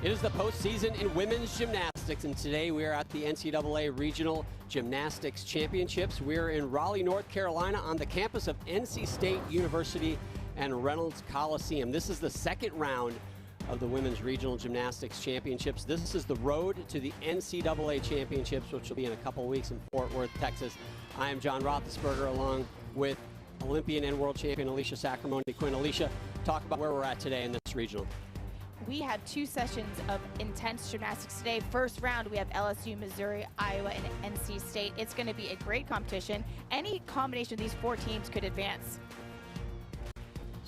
It is the postseason in women's gymnastics, and today we are at the NCAA Regional Gymnastics Championships. We're in Raleigh, North Carolina on the campus of NC State University and Reynolds Coliseum. This is the second round of the Women's Regional Gymnastics Championships. This is the road to the NCAA Championships, which will be in a couple weeks in Fort Worth, Texas. I am John Roethlisberger, along with Olympian and world champion Alicia Sacramone Quinn. Alicia, talk about where we're at today in this regional. We had two sessions of intense gymnastics today. First round, we have LSU, Missouri, Iowa, and NC State. It's going to be a great competition. Any combination of these four teams could advance.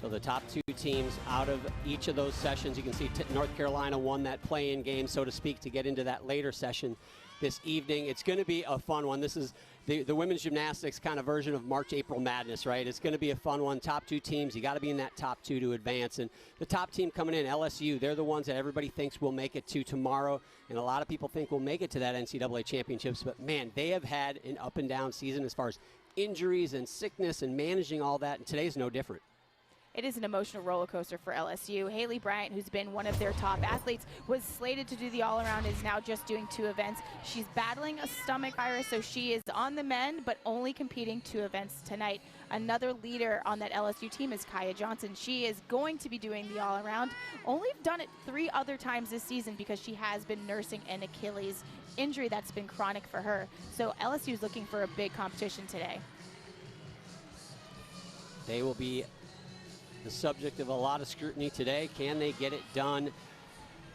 So the top two teams out of each of those sessions, you can see North Carolina won that play-in game, so to speak, to get into that later session this evening. It's going to be a fun one. This is the women's gymnastics kind of version of March, April Madness, right? It's going to be a fun one. Top two teams, you got to be in that top two to advance. And the top team coming in, LSU, they're the ones that everybody thinks will make it to tomorrow. And a lot of people think will make it to that NCAA championships. But, man, they have had an up-and-down season as far as injuries and sickness and managing all that. And today's no different. It is an emotional roller coaster for LSU. Haley Bryant, who's been one of their top athletes, was slated to do the all-around, is now just doing two events. She's battling a stomach virus, so she is on the mend, but only competing two events tonight. Another leader on that LSU team is Kaya Johnson. She is going to be doing the all-around. Only done it 3 other times this season because she has been nursing an Achilles injury that's been chronic for her. So LSU is looking for a big competition today. They will be the subject of a lot of scrutiny today. Can they get it done?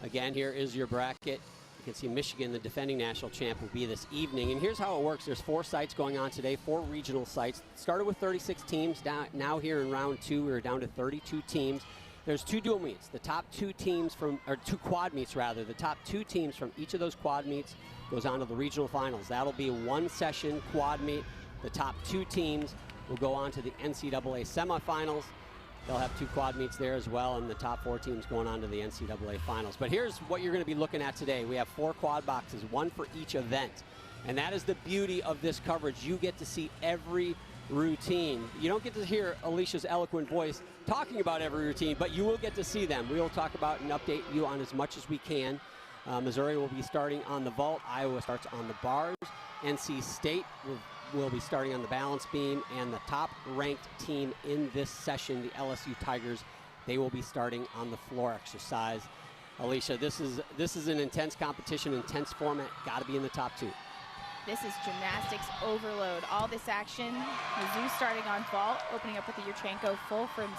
Again, here is your bracket. You can see Michigan, the defending national champ, will be this evening. And here's how it works. There's 4 sites going on today, 4 regional sites. Started with 36 teams. Now here in round 2, we're down to 32 teams. There's 2 dual meets. The top 2 teams from, or 2 quad meets rather. The top 2 teams from each of those quad meets goes on to the regional finals. That'll be a 1-session quad meet. The top 2 teams will go on to the NCAA semifinals. They'll have 2 quad meets there as well, and the top 4 teams going on to the NCAA finals. But here's what you're going to be looking at today. We have 4 quad boxes, 1 for each event. And that is the beauty of this coverage. You get to see every routine. You don't get to hear Alicia's eloquent voice talking about every routine, but you will get to see them. We will talk about and update you on as much as we can. Missouri will be starting on the vault. Iowa starts on the bars. NC State will be starting on the balance beam, and the top-ranked team in this session, the LSU Tigers, they will be starting on the floor exercise. Alicia, this is an intense competition, intense format. Got to be in the top 2. This is gymnastics overload. All this action. Mizzou starting on vault, opening up with the Yurchenko full from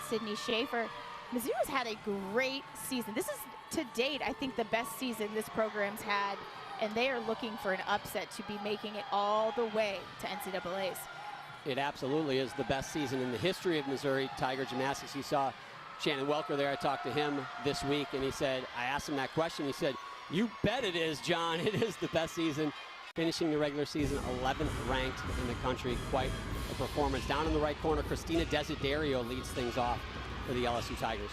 Sydney Schaefer. Mizzou has had a great season. This is, to date, I think the best season this program's had, and they are looking for an upset to be making it all the way to NCAAs. It absolutely is the best season in the history of Missouri Tiger Gymnastics. You saw Shannon Welker there. I talked to him this week, and he said, I asked him that question. He said, you bet it is, John. It is the best season. Finishing the regular season 11th ranked in the country. Quite a performance. Down in the right corner, Christina Desiderio leads things off for the LSU Tigers.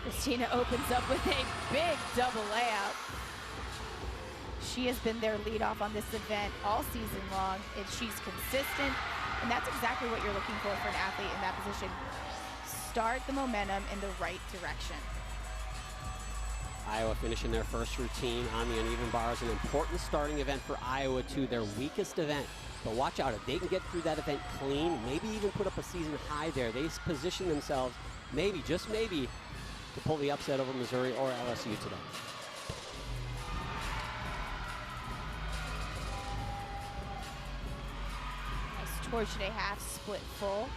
Christina opens up with a big double layout. She has been their leadoff on this event all season long, and she's consistent, and that's exactly what you're looking for an athlete in that position. Start the momentum in the right direction. Iowa finishing their first routine on the uneven bars, an important starting event for Iowa too, their weakest event. But watch out, if they can get through that event clean, maybe even put up a season high there, they position themselves, maybe, just maybe, to pull the upset over Missouri or LSU today. Nice torsion a half split full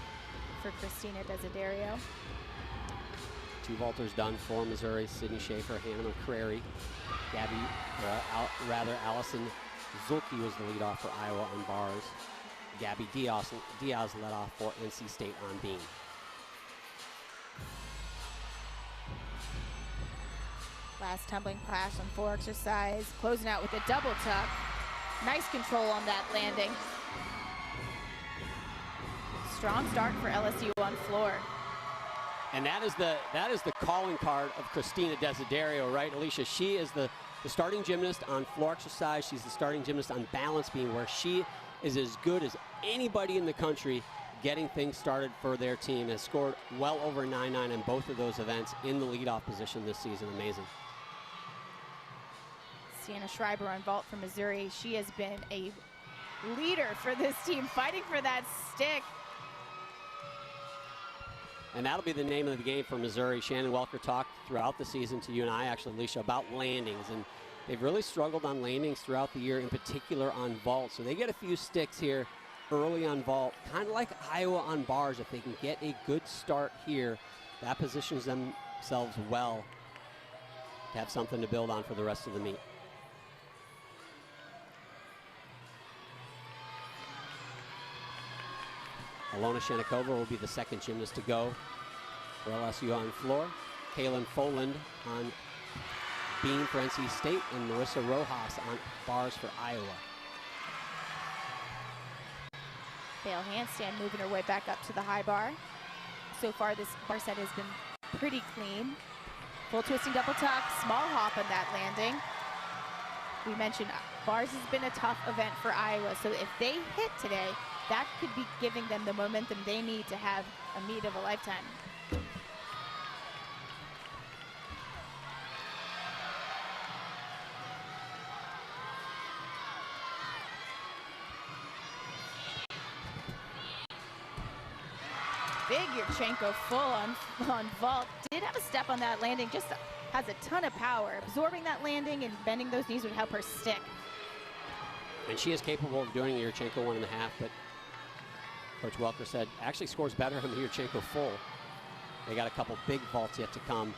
for Christina Desiderio. 2 vaulters done for Missouri, Sydney Schaefer, Hannah McCrary. Allison Zulke was the leadoff for Iowa on bars. Gabby Diaz led off for NC State on beam. Last tumbling clash on floor exercise, closing out with a double tuck. Nice control on that landing. Strong start for LSU on floor. And that is the calling card of Christina Desiderio, right, Alicia? She is the starting gymnast on floor exercise. She's the starting gymnast on balance beam, where she is as good as anybody in the country getting things started for their team. Has scored well over 9-9 in both of those events in the leadoff position this season. Amazing. Sienna Schreiber on vault from Missouri. She has been a leader for this team, fighting for that stick. And that'll be the name of the game for Missouri. Shannon Welker talked throughout the season to you and I, actually, Alicia, about landings. And they've really struggled on landings throughout the year, in particular on vault. So they get a few sticks here early on vault, kind of like Iowa on bars. If they can get a good start here, that positions themselves well to have something to build on for the rest of the meet. Alona Shenikova will be the second gymnast to go for LSU on floor. Kaylin Foland on beam for NC State, and Marissa Rojas on bars for Iowa. Bale handstand moving her way back up to the high bar. So far this bar set has been pretty clean. Full twisting double tuck, small hop on that landing. We mentioned bars has been a tough event for Iowa, so if they hit today, that could be giving them the momentum they need to have a meet of a lifetime. Big Yurchenko full on vault. Did have a step on that landing, just has a ton of power. Absorbing that landing and bending those knees would help her stick. And she is capable of doing Yurchenko 1.5, but Coach Welker said actually scores better on the Yurchenko full. They got a couple big vaults yet to come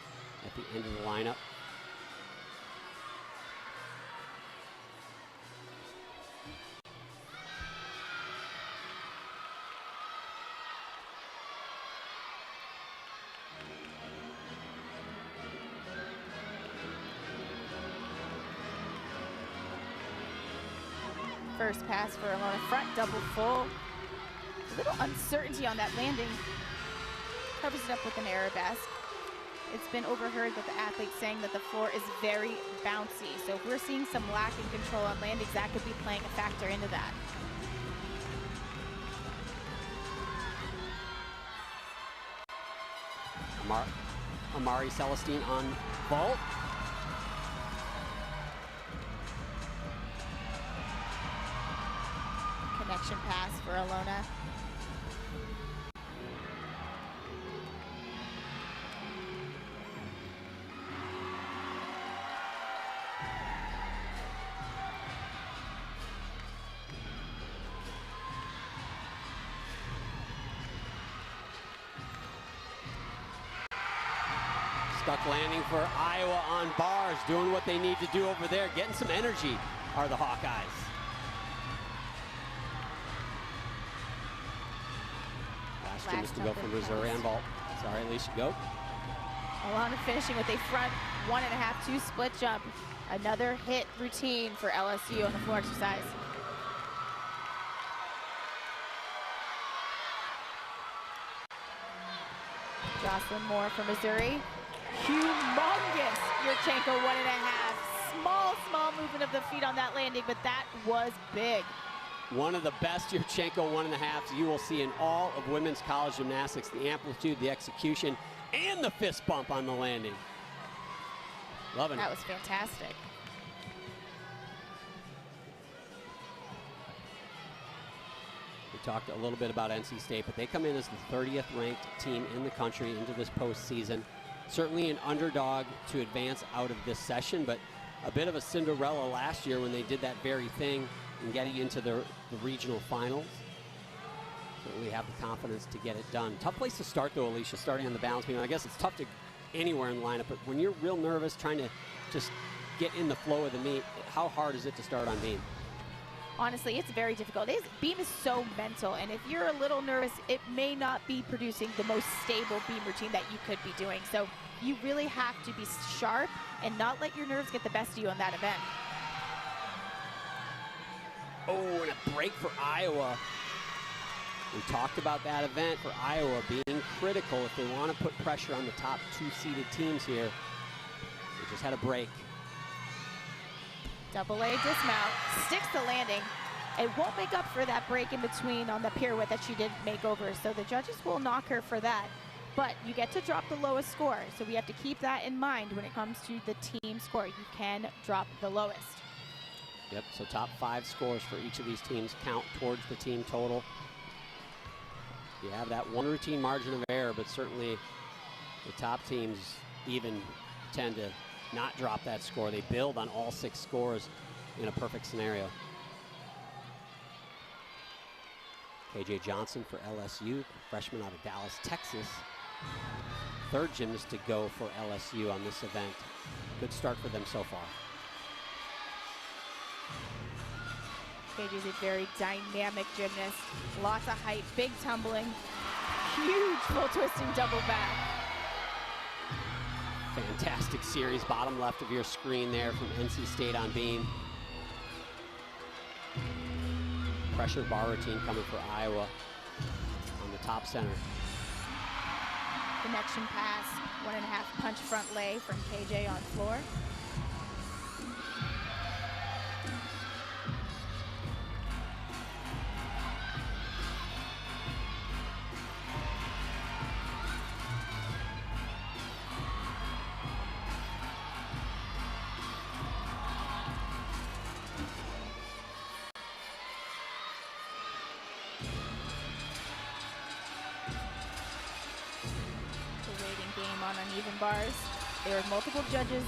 at the end of the lineup. First pass for Alona, front double full. A little uncertainty on that landing. Covers it up with an arabesque. It's been overheard that the athletes saying that the floor is very bouncy. So if we're seeing some lack in control on landings, that could be playing a factor into that. Amari Celestine on vault. Connection pass for Alona. Stuck landing for Iowa on bars, doing what they need to do over there, getting some energy are the Hawkeyes. Last gymnast to go for Missouri on vault. Sorry, Alicia, go. Alona finishing with a front 1.5-2 split jump. Another hit routine for LSU on the floor exercise. Jocelyn Moore from Missouri. Humongous Yurchenko 1.5. Small movement of the feet on that landing, but that was big. One of the best Yurchenko 1.5s you will see in all of women's college gymnastics. The amplitude, the execution, and the fist bump on the landing. Loving it. That was fantastic. We talked a little bit about NC State, but they come in as the 30th ranked team in the country into this postseason. Certainly an underdog to advance out of this session, but a bit of a Cinderella last year when they did that very thing and getting into the regional finals. Certainly have the confidence to get it done. Tough place to start though, Alicia, starting on the balance beam. I guess it's tough to anywhere in the lineup, but when you're real nervous trying to just get in the flow of the meet, how hard is it to start on beam? Honestly, it's very difficult. Beam is so mental, and if you're a little nervous, it may not be producing the most stable beam routine that you could be doing. So you really have to be sharp and not let your nerves get the best of you on that event. Oh, and a break for Iowa. We talked about that event for Iowa being critical if they want to put pressure on the top two seeded teams here. They just had a break. Double A dismount, sticks the landing. It won't make up for that break in between on the pirouette that she did make over, so the judges will knock her for that. But you get to drop the lowest score, so we have to keep that in mind when it comes to the team score. You can drop the lowest. Yep, so top 5 scores for each of these teams count towards the team total. You have that one routine margin of error, but certainly the top teams even tend to not drop that score. They build on all 6 scores in a perfect scenario. KJ Johnson for LSU, freshman out of Dallas, Texas. 3rd gymnast to go for LSU on this event. Good start for them so far. KJ is a very dynamic gymnast. Lots of height, big tumbling, huge full twisting double back. Fantastic series, bottom left of your screen there from NC State on beam. Pressure bar routine coming for Iowa on the top center. Connection pass, 1.5 punch front lay from KJ on floor. On uneven bars. There were multiple judges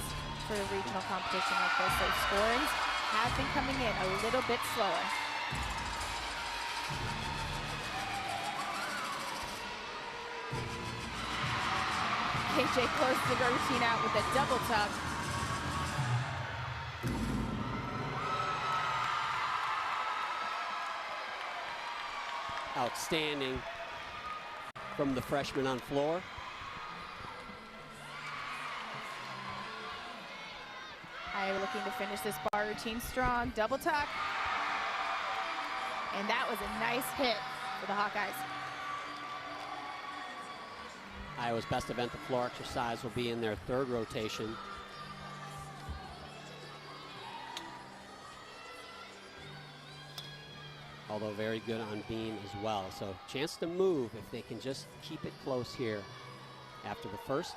for a regional competition like this, so scores have been coming in a little bit slower. KJ closed the routine out with a double tuck. Outstanding from the freshman on floor. Iowa looking to finish this bar routine strong. Double tuck. And that was a nice hit for the Hawkeyes. Iowa's best event, the floor exercise, will be in their 3rd rotation. Although very good on beam as well. So chance to move if they can just keep it close here after the first.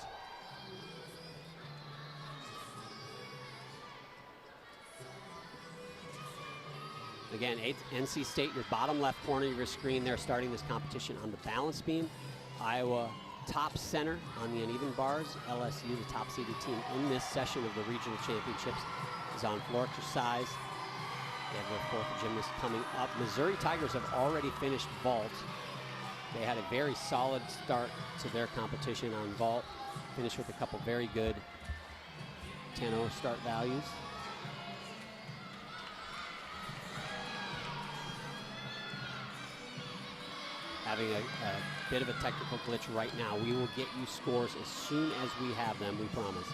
Again, NC State, your bottom left corner of your screen there, starting this competition on the balance beam. Iowa top center on the uneven bars. LSU, the top seeded team in this session of the regional championships, is on floor exercise. They have their 4th gymnast coming up. Missouri Tigers have already finished vault. They had a very solid start to their competition on vault. Finished with a couple very good 10-0 start values. Having a bit of a technical glitch right now. We will get you scores as soon as we have them, we promise.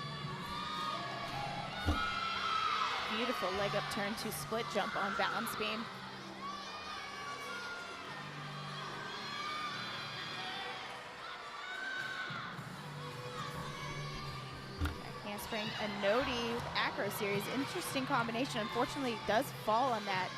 Beautiful leg up turn to split jump on balance beam. Handspring, a Nodi with acro series. Interesting combination. Unfortunately, it does fall on that.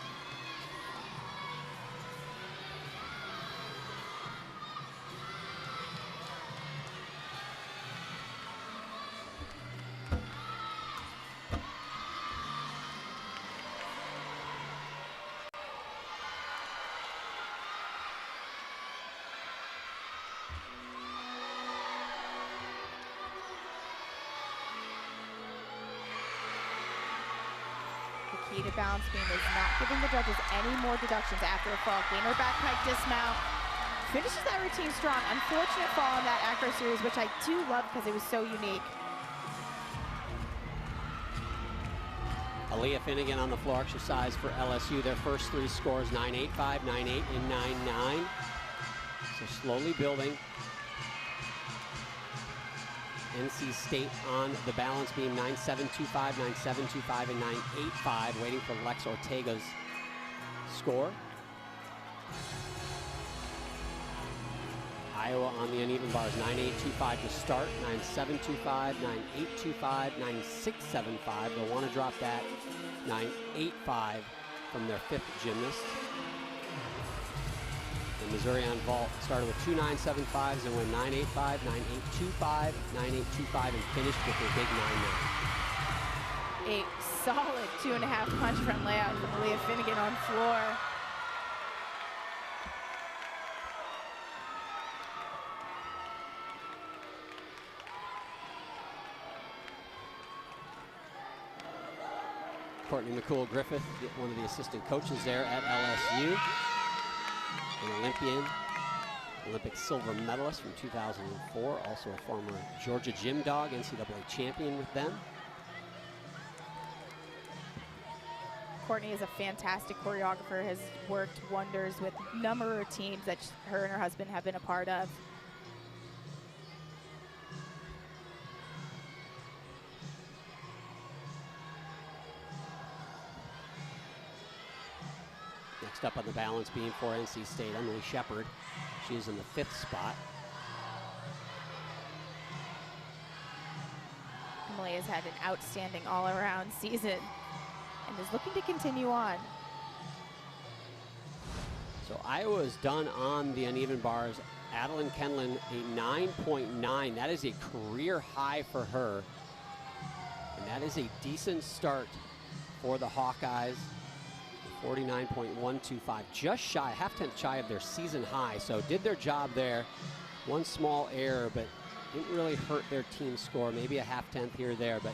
Key to balance beam is not giving the judges any more deductions after a fall. Gainer back pike dismount. Finishes that routine strong. Unfortunate fall on that acro series, which I do love because it was so unique. Aaliyah Finnegan on the floor exercise for LSU. Their first 3 scores, 9.85, 9.8, and 9.9. So slowly building. NC State on the balance beam, 9.725, 9.725, and 9.85, waiting for Lex Ortega's score. Iowa on the uneven bars, 9.825 to start, 9.725, 9.825, 9.675. They'll want to drop that, 9.85 from their 5th gymnast. And Missouri on vault started with 2.975s and went 9.85, 9.825, 9.825, and finished with a big 9.9. A solid 2.5 punch front layout from Leah Finnegan on floor. Courtney McCool-Griffith, one of the assistant coaches there at LSU. An Olympian, Olympic silver medalist from 2004, also a former Georgia Gym Dog, NCAA champion with them. Courtney is a fantastic choreographer, has worked wonders with a number of teams that her and her husband have been a part of. Next up on the balance beam for NC State, Emily Shepard. She is in the 5th spot. Emily has had an outstanding all-around season and is looking to continue on. So Iowa is done on the uneven bars. Adeline Kenlin, a 9.9. That is a career high for her. And that is a decent start for the Hawkeyes. 49.125, just shy, half-tenth shy of their season high. So did their job there. One small error, but didn't really hurt their team score. Maybe a half-tenth here or there, but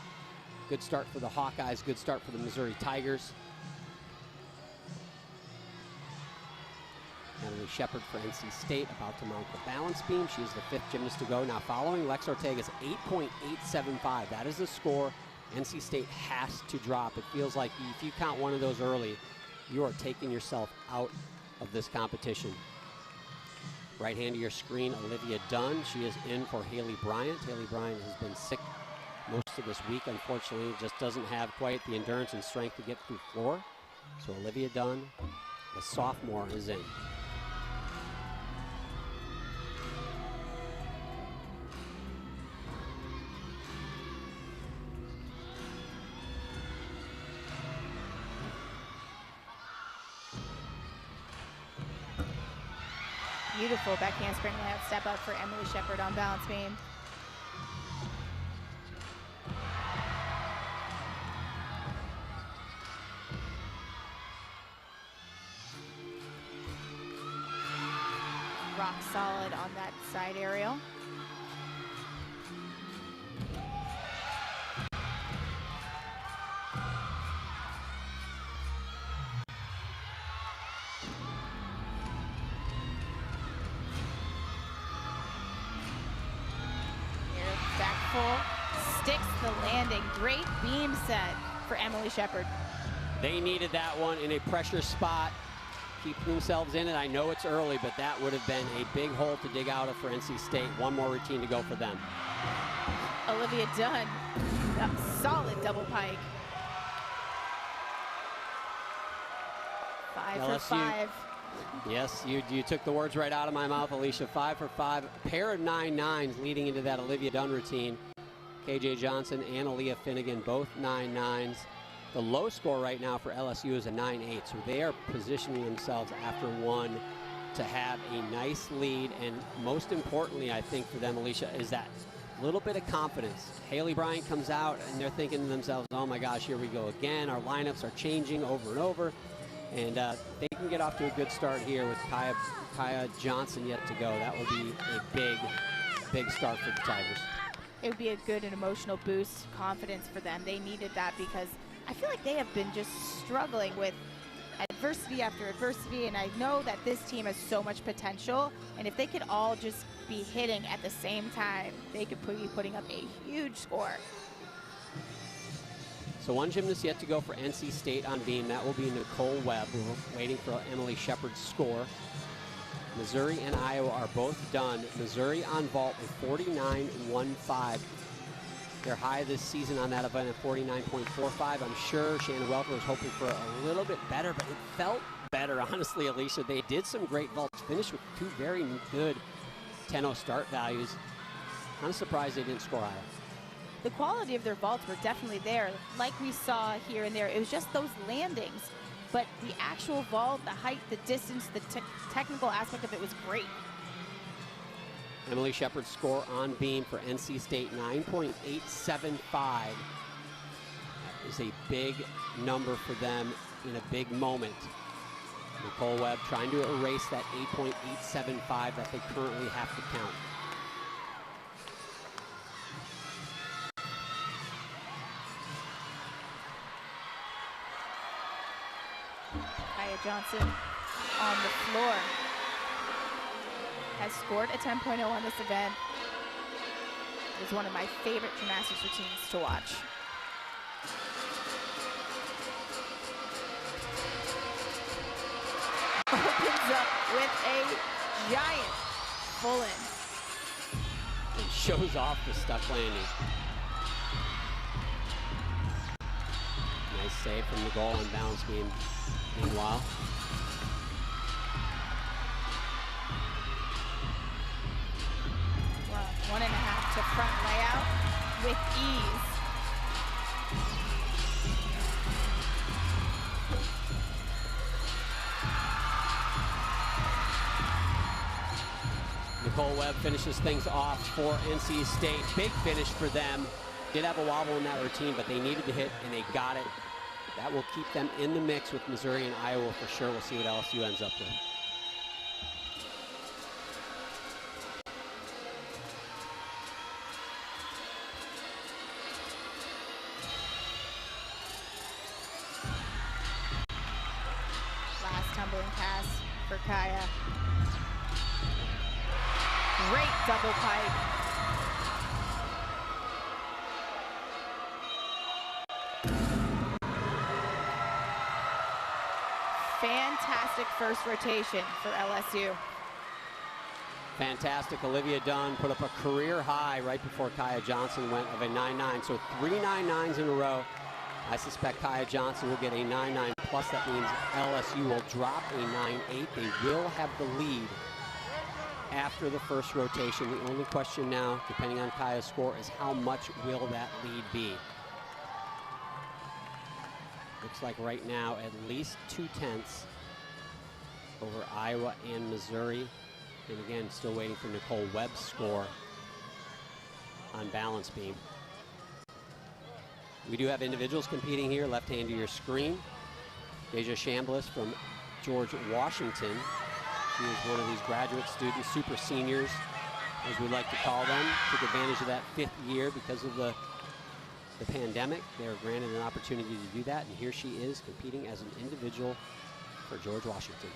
good start for the Hawkeyes, good start for the Missouri Tigers. Emily Shepard for NC State, about to mount the balance beam. She is the 5th gymnast to go. Now following Lex Ortega's 8.875. That is the score NC State has to drop. It feels like if you count one of those early, you are taking yourself out of this competition. Right hand of your screen, Olivia Dunn. She is in for Haley Bryant. Haley Bryant has been sick most of this week, unfortunately. Just doesn't have quite the endurance and strength to get through floor. So Olivia Dunn, the sophomore, is in. Beautiful backhand spring layout step up for Emily Shepard on balance beam. Rock solid on that side aerial. Sticks the landing. Great beam set for Emily Shepard. They needed that one in a pressure spot, keep themselves in it. I know it's early, but that would have been a big hole to dig out of for NC State. One more routine to go for them. Olivia Dunn, a solid double pike. 5 LSU. for 5. Yes, you took the words right out of my mouth, Alicia. 5 for 5. A pair of 9.9s leading into that Olivia Dunn routine. KJ Johnson and Aaliyah Finnegan, both 9.9s. The low score right now for LSU is a 9.8, so they are positioning themselves after one to have a nice lead. And most importantly, I think for them, Alicia, is that little bit of confidence. Haley Bryant comes out and they're thinking to themselves, oh my gosh, here we go again. Our lineups are changing over and over. And they can get off to a good start here with Kaya Johnson yet to go. That will be a big start for the Tigers. It would be a good and emotional boost, confidence for them. They needed that because I feel like they have been just struggling with adversity after adversity, and I know that this team has so much potential, and if they could all just be hitting at the same time, they could be putting up a huge score. So one gymnast yet to go for NC State on beam. That will be Nicole Webb. We're waiting for Emily Shepard's score. Missouri and Iowa are both done. Missouri on vault with 49.15. Their high this season on that event at 49.45. I'm sure Shannon Welker was hoping for a little bit better, but it felt better, honestly, Alicia. They did some great vaults, finished with 2 very good 10-0 start values. I'm surprised they didn't score higher. The quality of their vaults were definitely there. Like we saw here and there, it was just those landings. but the actual vault, the height, the distance, the technical aspect of it was great. Emily Shepard's score on beam for NC State, 9.875. That is a big number for them in a big moment. Nicole Webb trying to erase that 8.875 that they currently have to count. Kaya Johnson on the floor has scored a 10.0 on this event. It is one of my favorite gymnastics routines to watch. Opens up with a giant full in. And shows off the stuck landing. Nice save from the goal on balance beam. Meanwhile, well, 1.5 to front layout with ease. Nicole Webb finishes things off for NC State. Big finish for them. Did have a wobble in that routine, but they needed to hit, and they got it. That will keep them in the mix with Missouri and Iowa for sure. We'll see what LSU ends up with. Last tumbling pass for Kaya. Great double pipe. Fantastic first rotation for LSU. Fantastic. Olivia Dunn put up a career high right before Kaya Johnson went of a 9.9. So 3 9.9s in a row. I suspect Kaya Johnson will get a 9.9 plus. That means LSU will drop a 9.8. They will have the lead after the first rotation. The only question now, depending on Kaya's score, is how much will that lead be? Looks like right now at least 2/10 over Iowa and Missouri. And again, still waiting for Nicole Webb's score on balance beam. We do have individuals competing here. Left hand to your screen. Deja Chambliss from George Washington. She is one of these graduate students, super seniors, as we like to call them. Took advantage of that 5th year because of the pandemic. They were granted an opportunity to do that, and here she is competing as an individual for George Washington.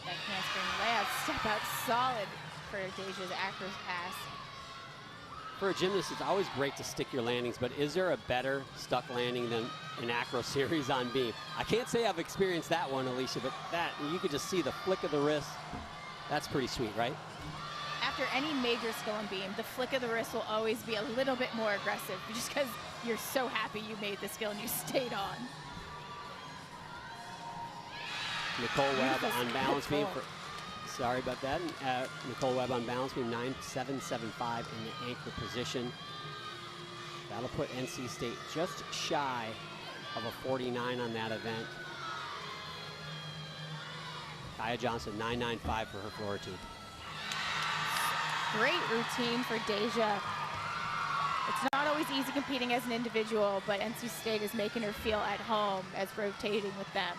That handspring layout, step out solid for Deja's acro's pass. For a gymnast, it's always great to stick your landings, but is there a better stuck landing than an acro series on beam? I can't say I've experienced that one, Alicia, but that, you could just see the flick of the wrist. That's pretty sweet, right? After any major skill on beam, the flick of the wrist will always be a little bit more aggressive just because you're so happy you made the skill and you stayed on. Nicole Webb on balance beam for, sorry about that. Nicole Webb on balance beam, 9.775 in the anchor position. That'll put NC State just shy of a 49 on that event. Kaya Johnson, 9.95 for her floor routine. Great routine for Deja. It's not always easy competing as an individual, but NC State is making her feel at home as rotating with them.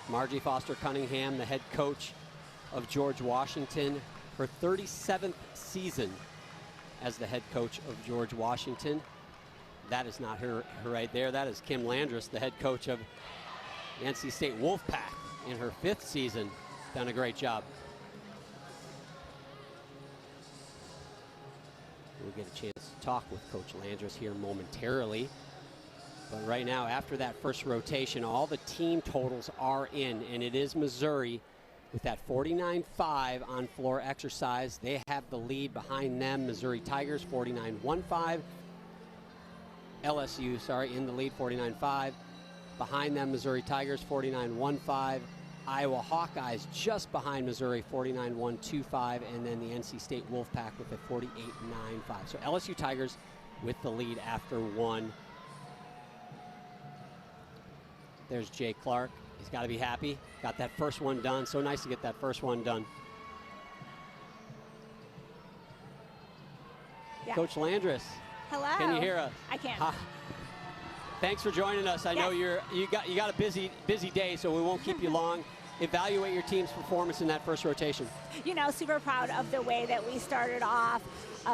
Margie Foster Cunningham, the head coach of George Washington, her 37th season as the head coach of George Washington. That is not her right there. That is Kim Landress, the head coach of the NC State Wolfpack in her 5th season. Done a great job. We'll get a chance to talk with Coach Landress here momentarily. But right now, after that first rotation, all the team totals are in, and it is Missouri with that 49.5 on floor exercise. They have the lead behind them. Missouri Tigers, 49.15. LSU, sorry, in the lead, 49.5. Behind them, Missouri Tigers, 49.15. Iowa Hawkeyes just behind Missouri, 49-125, and then the NC State Wolfpack with a 48-9-5. So LSU Tigers with the lead after one. There's Jay Clark. He's got to be happy. Got that first one done. So nice to get that first one done. Yeah. Coach Landress. Hello. Can you hear us? I can. Thanks for joining us. I know you got a busy day, so we won't keep you long. Evaluate your team's performance in that first rotation. You know, super proud of the way that we started off.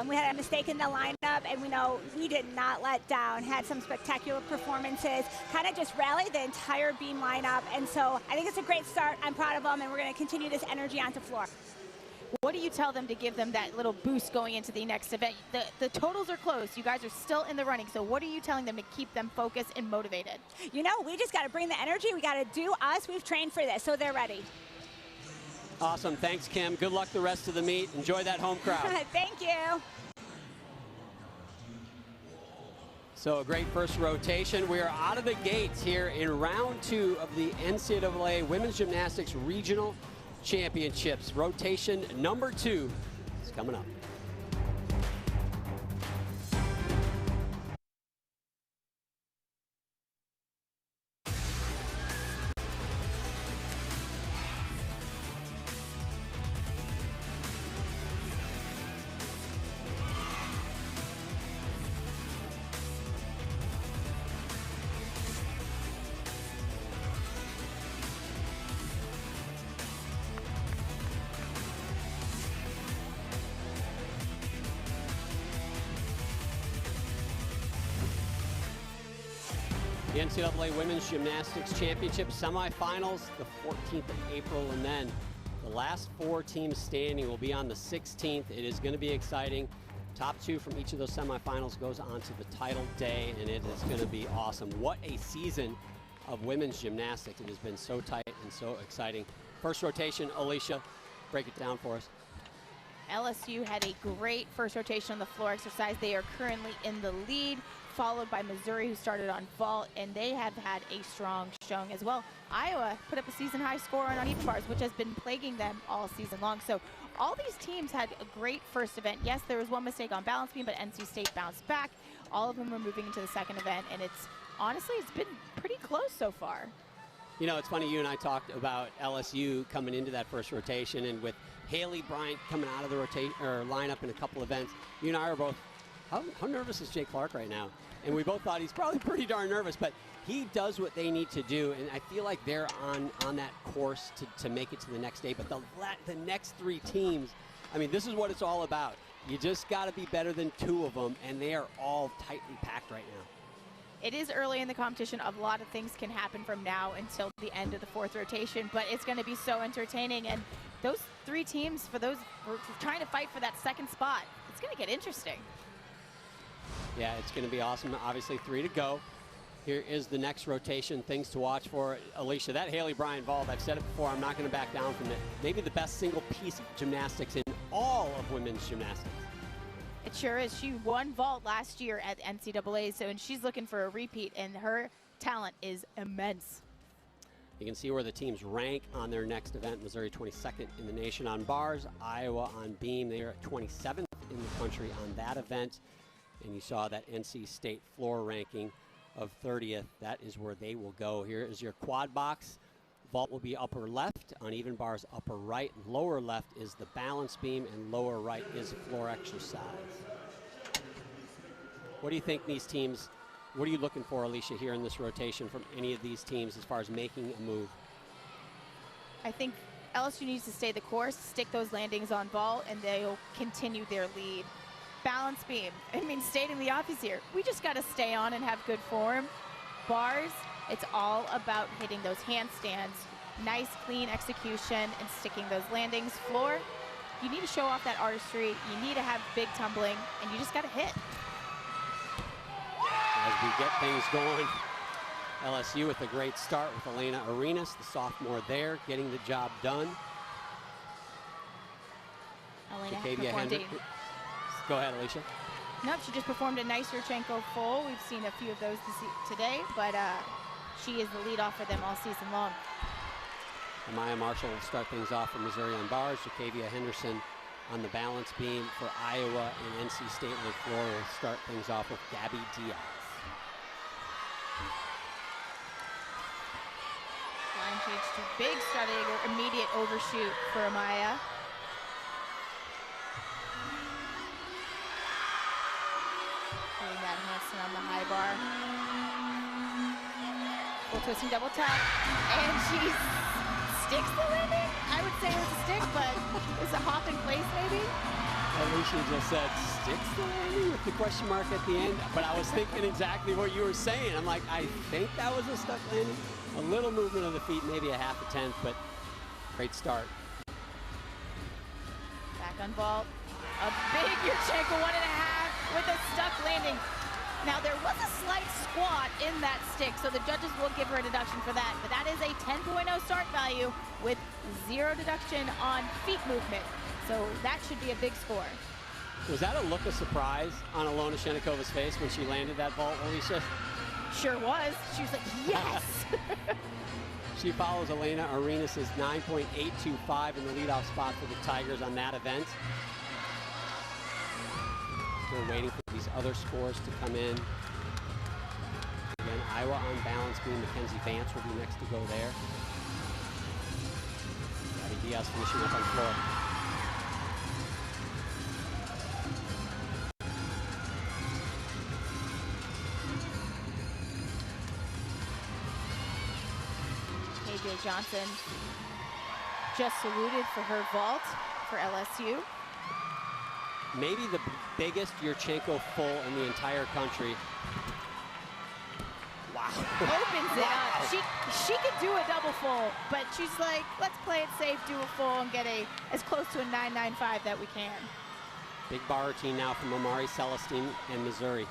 We had a mistake in the lineup, and we know we did not let down. Had some spectacular performances, kind of just rallied the entire Beam lineup. And so I think it's a great start. I'm proud of them, and we're going to continue this energy onto floor. What do you tell them to give them that little boost going into the next event? The totals are close. You guys are still in the running. So what are you telling them to keep them focused and motivated? You know, we just got to bring the energy. We got to do us. We've trained for this, so they're ready. Awesome. Thanks, Kim. Good luck the rest of the meet. Enjoy that home crowd. Thank you. So a great first rotation. We are out of the gates here in round 2 of the NCAA Women's Gymnastics Regional Championships. Rotation number 2 is coming up. The NCAA Women's Gymnastics Championship semifinals, the 14th of April, and then the last 4 teams standing will be on the 16th. It is going to be exciting. Top 2 from each of those semifinals goes on to the title day, and it is going to be awesome. What a season of women's gymnastics. It has been so tight and so exciting. First rotation, Alicia, break it down for us. LSU had a great first rotation on the floor exercise. They are currently in the lead, followed by Missouri, who started on vault, and they have had a strong showing as well. Iowa put up a season-high score on uneven bars, which has been plaguing them all season long. So all these teams had a great first event. Yes, there was one mistake on balance beam, but NC State bounced back. All of them are moving into the second event, and it's honestly, it's been pretty close so far. You know, it's funny, you and I talked about LSU coming into that first rotation, and with Haley Bryant coming out of the lineup in a couple events, you and I are both, how nervous is Jay Clark right now? And we both thought he's probably pretty darn nervous, but he does what they need to do, and I feel like they're on that course to make it to the next day. But the next 3 teams, I mean, this is what it's all about. You just got to be better than 2 of them, and they are all tightly packed right now. It is early in the competition. A lot of things can happen from now until the end of the 4th rotation, but it's going to be so entertaining. And those 3 teams, for those who are trying to fight for that second spot, it's going to get interesting. Yeah, it's going to be awesome. Obviously, 3 to go. Here is the next rotation. Things to watch for. Alicia, that Haley Bryant vault, I've said it before, I'm not going to back down from it. Maybe the best single piece of gymnastics in all of women's gymnastics. It sure is. She won vault last year at NCAA, and she's looking for a repeat, and her talent is immense. You can see where the teams rank on their next event. Missouri 22nd in the nation on bars. Iowa on beam. They are at 27th in the country on that event. And you saw that NC State floor ranking of 30th. That is where they will go. Here is your quad box. Vault will be upper left, uneven bars upper right. Lower left is the balance beam, and lower right is floor exercise. What do you think these teams, what are you looking for, Alicia, here in this rotation from any of these teams as far as making a move? I think LSU needs to stay the course, stick those landings on vault, and they'll continue their lead. Balance beam, I mean, stating the obvious here, we just got to stay on and have good form. Bars, it's all about hitting those handstands, nice clean execution and sticking those landings. Floor, you need to show off that artistry, you need to have big tumbling, and you just got to hit. As we get things going, LSU with a great start with Elena Arenas, the sophomore there, getting the job done. Elena Jacavia performed Hendrick. Go ahead, Alicia. Nope, she just performed a nice Yurchenko full. We've seen a few of those today, but she is the lead off for them all season long. Amaya Marshall will start things off for Missouri on bars. Jacavia Henderson on the balance beam for Iowa, and NC State on the floor will start things off with Gabby Diaz. Line change to big starting immediate overshoot for Amaya. Putting that Hanson on the high bar. Full twisting double tap, and she sticks the landing. I would say it was a stick, but it's a hop in place maybe. Alicia just said, sticks the landing with the question mark at the end, but I was thinking exactly what you were saying. I'm like, I think that was a stuck landing. A little movement of the feet, maybe a half a tenth, but great start. Back on vault, a big Yurchenko 1.5 with a stuck landing. Now there was a slight squat in that stick, so the judges will give her a deduction for that, but that is a 10.0 start value with 0 deduction on feet movement. So that should be a big score. Was that a look of surprise on Ilona Shenikova's face when she landed that vault, Alicia? Sure was. She was like, yes! She follows Elena Arenas' 9.825 in the leadoff spot for the Tigers on that event. Still waiting for these other scores to come in. Again, Iowa on balance beam. Mackenzie Vance will be next to go there. Gabby Diaz finishing up on floor. AJ Johnson just saluted for her vault for LSU. Maybe the biggest Yurchenko full in the entire country. Wow. Opens it up. She could do a double full, but she's like, let's play it safe, do a full, and get as close to a 9.95 that we can. Big bar routine now from Omari Celestine and Missouri.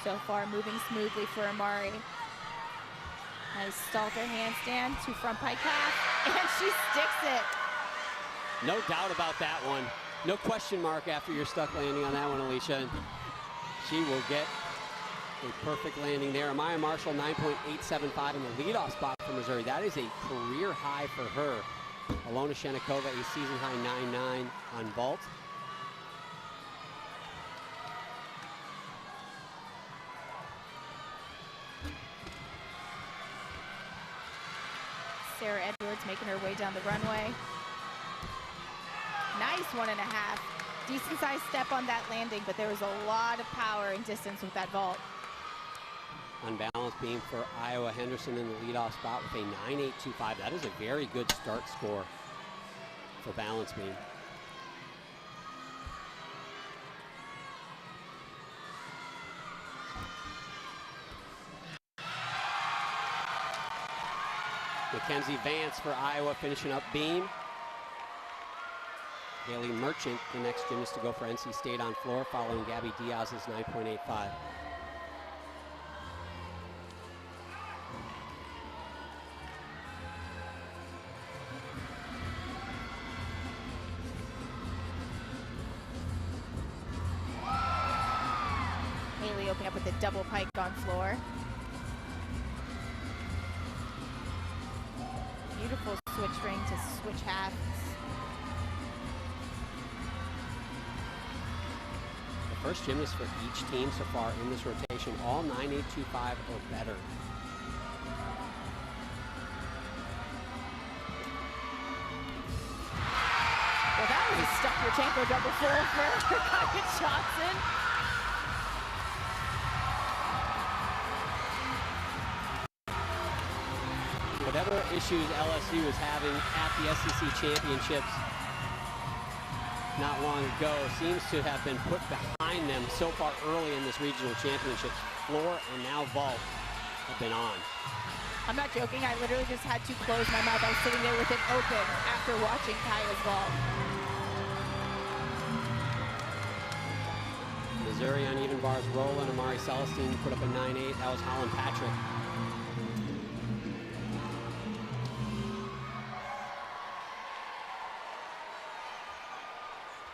So far, moving smoothly for Amari. Nice Stalter handstand to front pike half, and she sticks it. No doubt about that one. No question mark after your stuck landing on that one, Alicia. And she will get a perfect landing there. Amaya Marshall, 9.875 in the leadoff spot for Missouri. That is a career high for her. Ilona Shennikova, a season high 9.9 on vault. Sarah Edwards making her way down the runway. Nice 1.5. Decent sized step on that landing, but there was a lot of power and distance with that vault. On balance beam for Iowa, Henderson in the leadoff spot with a 9.825. That is a very good start score for balance beam. Mackenzie Vance for Iowa finishing up beam. Haley Merchant, the next gymnast to go for NC State on floor, following Gabby Diaz's 9.85. Haley opening up with a double pike on floor. Beautiful switch ring to switch halves. The first gymnast for each team so far in this rotation, all 9.825 or better. Well, that was a stuck Yurchenko double full for Kaya Johnson. Whatever issues LSU is having at the SEC championships not long ago seems to have been put behind them so far early in this regional championships. Floor and now vault have been on. I'm not joking, I literally just had to close my mouth. I was sitting there with it open after watching Kaya's vault. Missouri on even bars rolling. Amari Celestine put up a 9.8. That was Holland Patrick.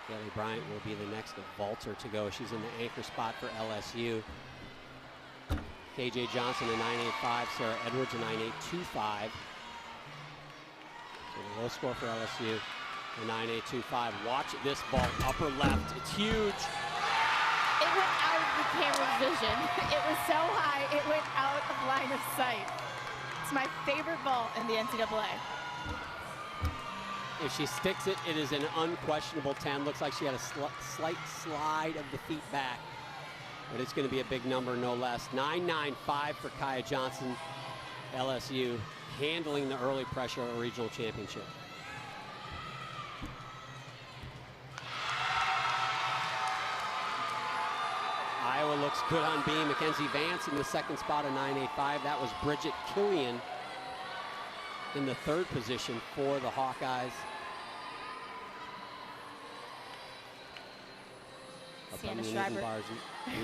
Haley Bryant Bryant will be the next vaulter to go. She's in the anchor spot for LSU. KJ Johnson a 9.85, Sarah Edwards a 9.825. So the low score for LSU, a 9.825. Watch this ball, upper left, it's huge. It went out of the camera's vision. It was so high, it went out of line of sight. It's my favorite ball in the NCAA. If she sticks it, it is an unquestionable 10. Looks like she had a slight slide of the feet back, but it's going to be a big number, no less. 9.95 for Kaya Johnson, LSU, handling the early pressure of a regional championship. Iowa looks good on beam. Mackenzie Vance in the second spot, a 9.85. That was Bridget Killian in the third position for the Hawkeyes. Sienna Schreiber.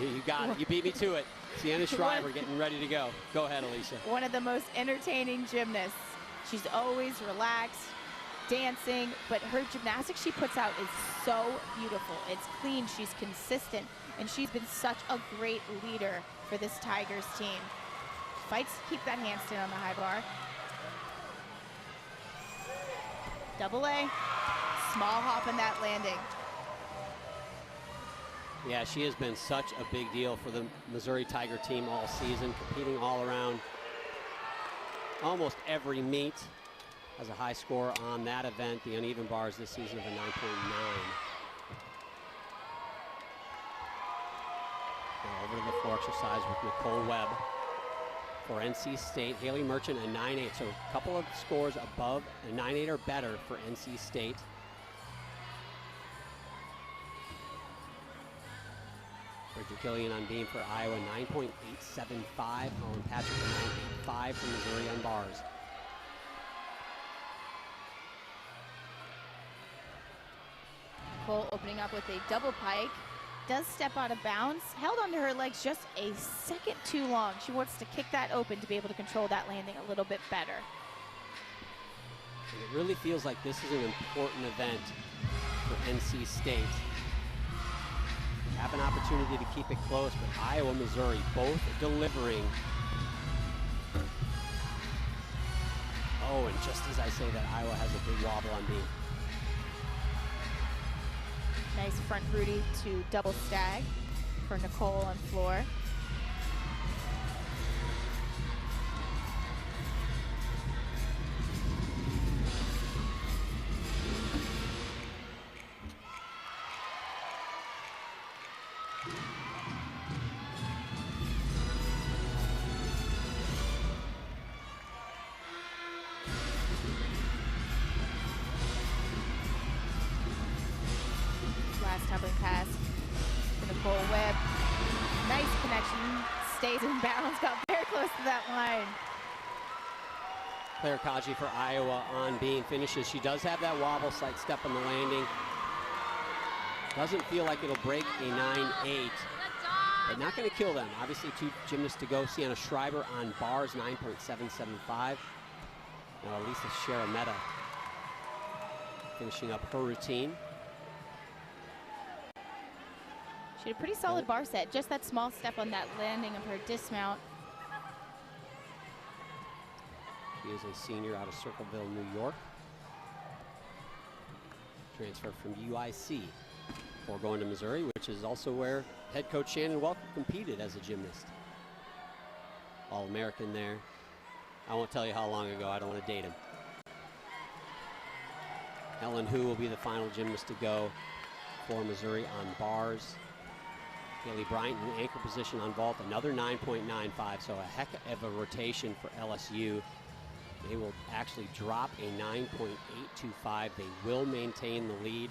You got it. You beat me to it. Sienna Schreiber getting ready to go. Go ahead, Alicia. One of the most entertaining gymnasts. She's always relaxed, dancing, but her gymnastics she puts out is so beautiful. It's clean, she's consistent, and she's been such a great leader for this Tigers team. Fights to keep that handstand on the high bar. Double A, small hop in that landing. Yeah, she has been such a big deal for the Missouri Tiger team all season, competing all around almost every meet. Has a high score on that event, the uneven bars this season of a 9.9. Now over to the floor exercise with Nicole Webb for NC State. Haley Merchant a 9.8, so a couple of scores above a 9.8 or better for NC State. Bridget Killian on beam for Iowa, 9.875. Holland Patrick, a 9.85 from Missouri on bars. Cole opening up with a double pike. Does step out of bounds. Held onto her legs just a second too long. She wants to kick that open to be able to control that landing a little bit better. And it really feels like this is an important event for NC State. Have an opportunity to keep it close, but Iowa, Missouri, both delivering. Oh, and just as I say that, Iowa has a big wobble on beam. Nice front Rudy to double stag for Nicole on floor. Tumbling pass for Nicole Webb. Nice connection, stays in bounds, got very close to that line. Claire Kaji for Iowa on beam finishes. She does have that wobble, slight step on the landing. Doesn't feel like it'll break a 9.8, but not going to kill them. Obviously, two gymnasts to go. Sienna Schreiber on bars, 9.775. Now Elisa Sharametta finishing up her routine. She had a pretty solid bar set, just that small step on that landing of her dismount. She is a senior out of Circleville, New York. Transferred from UIC before going to Missouri, which is also where head coach Shannon Welker competed as a gymnast. All-American there. I won't tell you how long ago, I don't want to date him. Helen Hu will be the final gymnast to go for Missouri on bars. Haley Bryant in anchor position on vault, another 9.95, so a heck of a rotation for LSU. They will actually drop a 9.825. They will maintain the lead.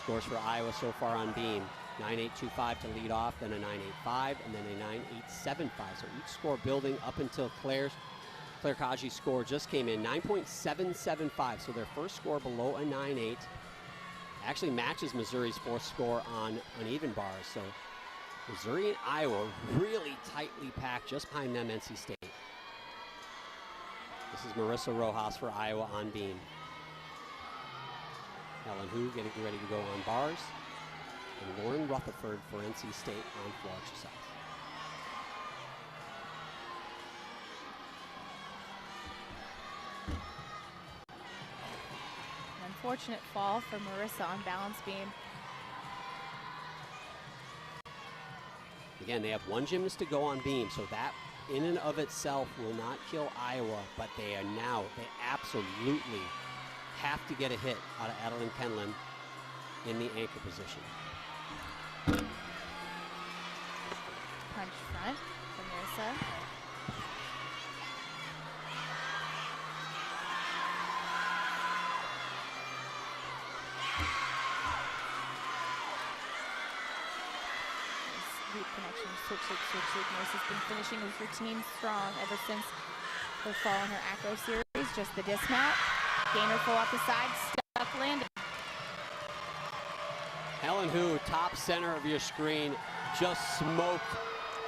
Scores for Iowa so far on beam. 9.825 to lead off, then a 9.85, and then a 9.875. So each score building up until Claire Kaji's score just came in, 9.775. So their first score below a 9.8 actually matches Missouri's fourth score on uneven bars. So Missouri and Iowa really tightly packed, just behind them NC State. This This is Marissa Rojas for Iowa on beam. Helen Hu getting ready to go on bars. And Lauren Rutherford for NC State on floor exercise. Unfortunate fall for Marissa on balance beam. Again, they have one gymnast to go on beam, so that in and of itself will not kill Iowa, but they absolutely have to get a hit out of Adeline Kenlin in the anchor position. Punch front from Marissa. Deep connection, switch, switch, switch, switch. Marissa's been finishing his routine strong ever since her fall in her acro series. Just the dismount. Gainer full off the side, stuck landing. Helen Hu, top center of your screen, just smoked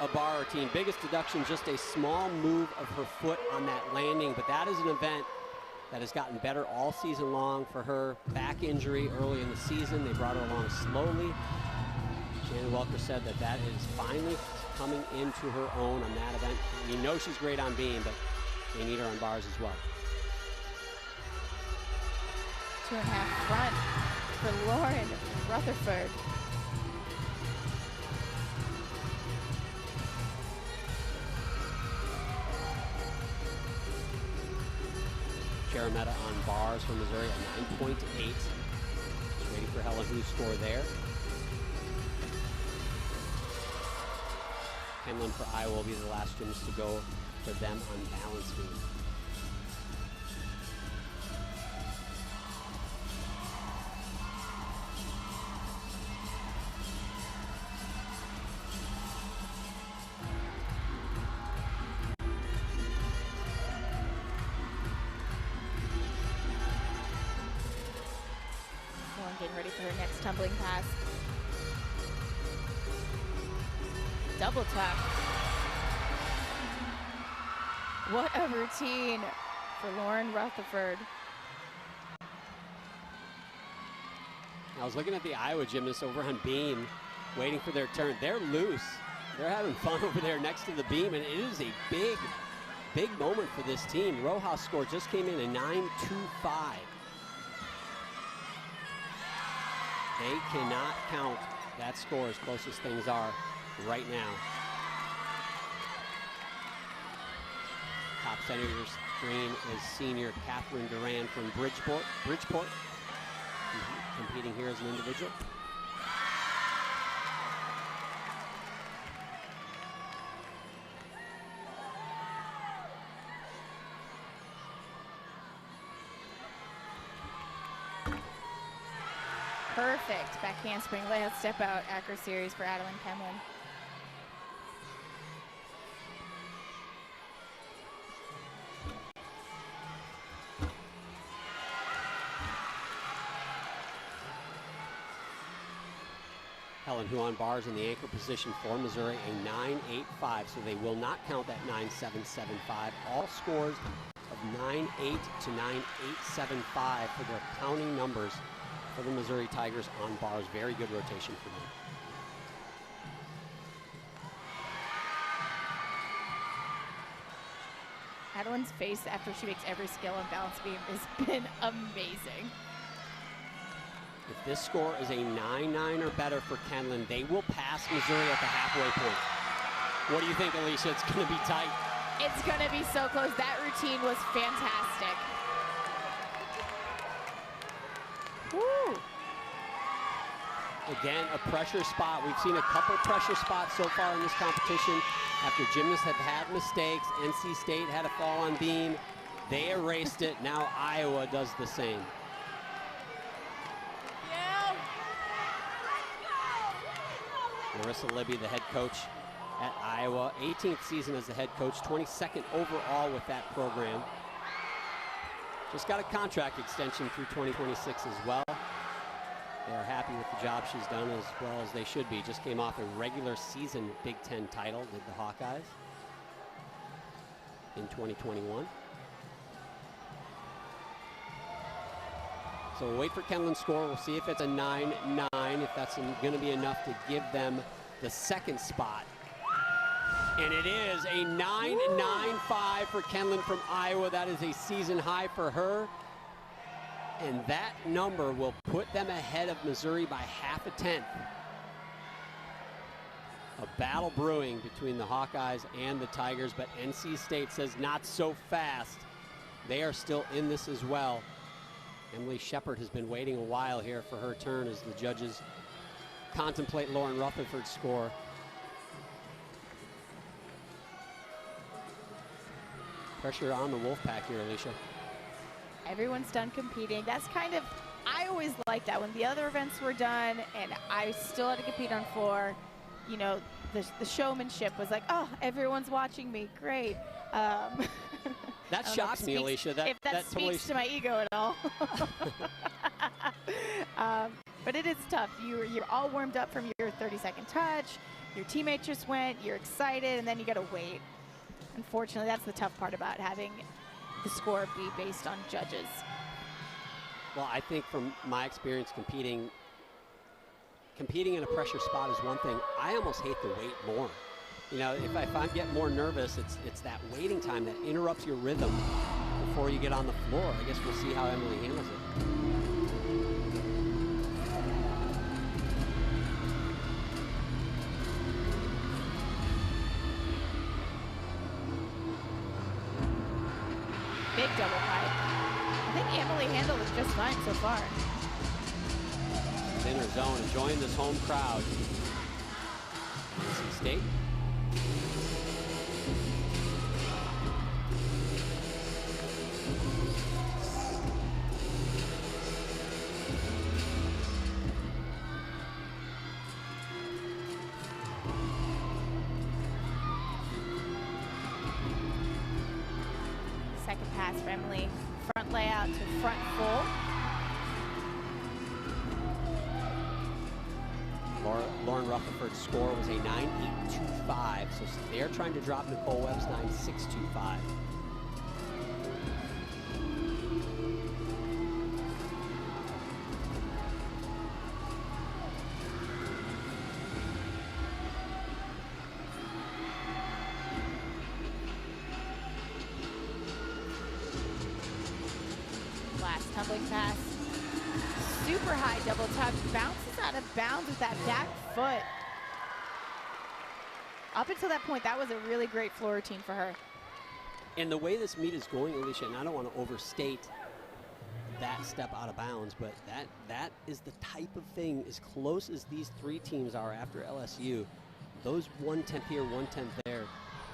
a bar routine. Biggest deduction, just a small move of her foot on that landing, but that is an event that has gotten better all season long for her. Back injury early in the season, they brought her along slowly. Shannon Welker said that is finally coming into her own on that event. You know she's great on beam, but they need her on bars as well. 2.5 front for Lauren Rutherford. Jarametta on bars for Missouri at 9.8. Just waiting for Helen Hu's score there. Kenlin for Iowa will be the last gymnast to go for them on balance beam. Lauren getting ready for her next tumbling pass. Double tuck. What a routine for Lauren Rutherford. I was looking at the Iowa gymnasts over on beam, waiting for their turn. They're loose. They're having fun over there next to the beam, and it is a big, big moment for this team. Rojas' score just came in at 9.25. They cannot count that score as close as things are right now. Top center of your screen is senior Catherine Duran from Bridgeport. Competing here as an individual. Perfect back handspring layout step out acro series for Adeline Kenlin. Helen Hu on bars in the anchor position for Missouri, a 9.85, so they will not count that 9.775. All scores of 9.8 to 9.875 for their counting numbers for the Missouri Tigers on bars. Very good rotation for them. Adeline's face after she makes every skill on balance beam has been amazing. If this score is a 9.9 or better for Kenlin, they will pass Missouri at the halfway point. What do you think, Alicia? It's going to be tight. It's going to be so close. That routine was fantastic. Woo! Again, a pressure spot. We've seen a couple pressure spots so far in this competition. After gymnasts have had mistakes, NC State had a fall on beam. They erased it. Now Iowa does the same. Marissa Libby, the head coach at Iowa. 18th season as the head coach, 22nd overall with that program. Just got a contract extension through 2026 as well. They are happy with the job she's done, as well as they should be. Just came off a regular season Big Ten title, did the Hawkeyes in 2021. So we'll wait for Kenland's score. We'll see if it's a 9-9, if that's going to be enough to give them the second spot. And it is a 9.95 for Kenland from Iowa. That is a season high for her. And that number will put them ahead of Missouri by half a tenth. A battle brewing between the Hawkeyes and the Tigers, but NC State says not so fast. They are still in this as well. Emily Shepard has been waiting a while here for her turn as the judges contemplate Lauren Rutherford's score. Pressure on the Wolfpack here, Alicia. Everyone's done competing. That's kind of, I always like that when the other events were done and I still had to compete on floor. You know, the showmanship was like, oh, everyone's watching me, great. That shocks me, Alicia. If that speaks to my ego at all. But it is tough. You're all warmed up from your 30-second touch. Your teammate just went. You're excited, and then you got to wait. Unfortunately, that's the tough part about having the score be based on judges. Well, I think from my experience competing in a pressure spot is one thing. I almost hate the wait more. You know, if I get more nervous, it's that waiting time that interrupts your rhythm before you get on the floor. I guess we'll see how Emily handles it. Big double pipe. I think Emily handled it just fine so far. In her zone, enjoying this home crowd. NC State. Second pass for Emily. Front layout to front full. Lauren Rutherford's score was a 9.825, so they're trying to drop Nicole Webb's 9.625. Last tumbling pass. Super high double touch, bounces out of bounds with that back foot. Up until that point, that was a really great floor routine for her. And the way this meet is going, Alicia, and I don't want to overstate that step out of bounds, but that is the type of thing, as close as these three teams are after LSU, those 1/10 here, 1/10 there,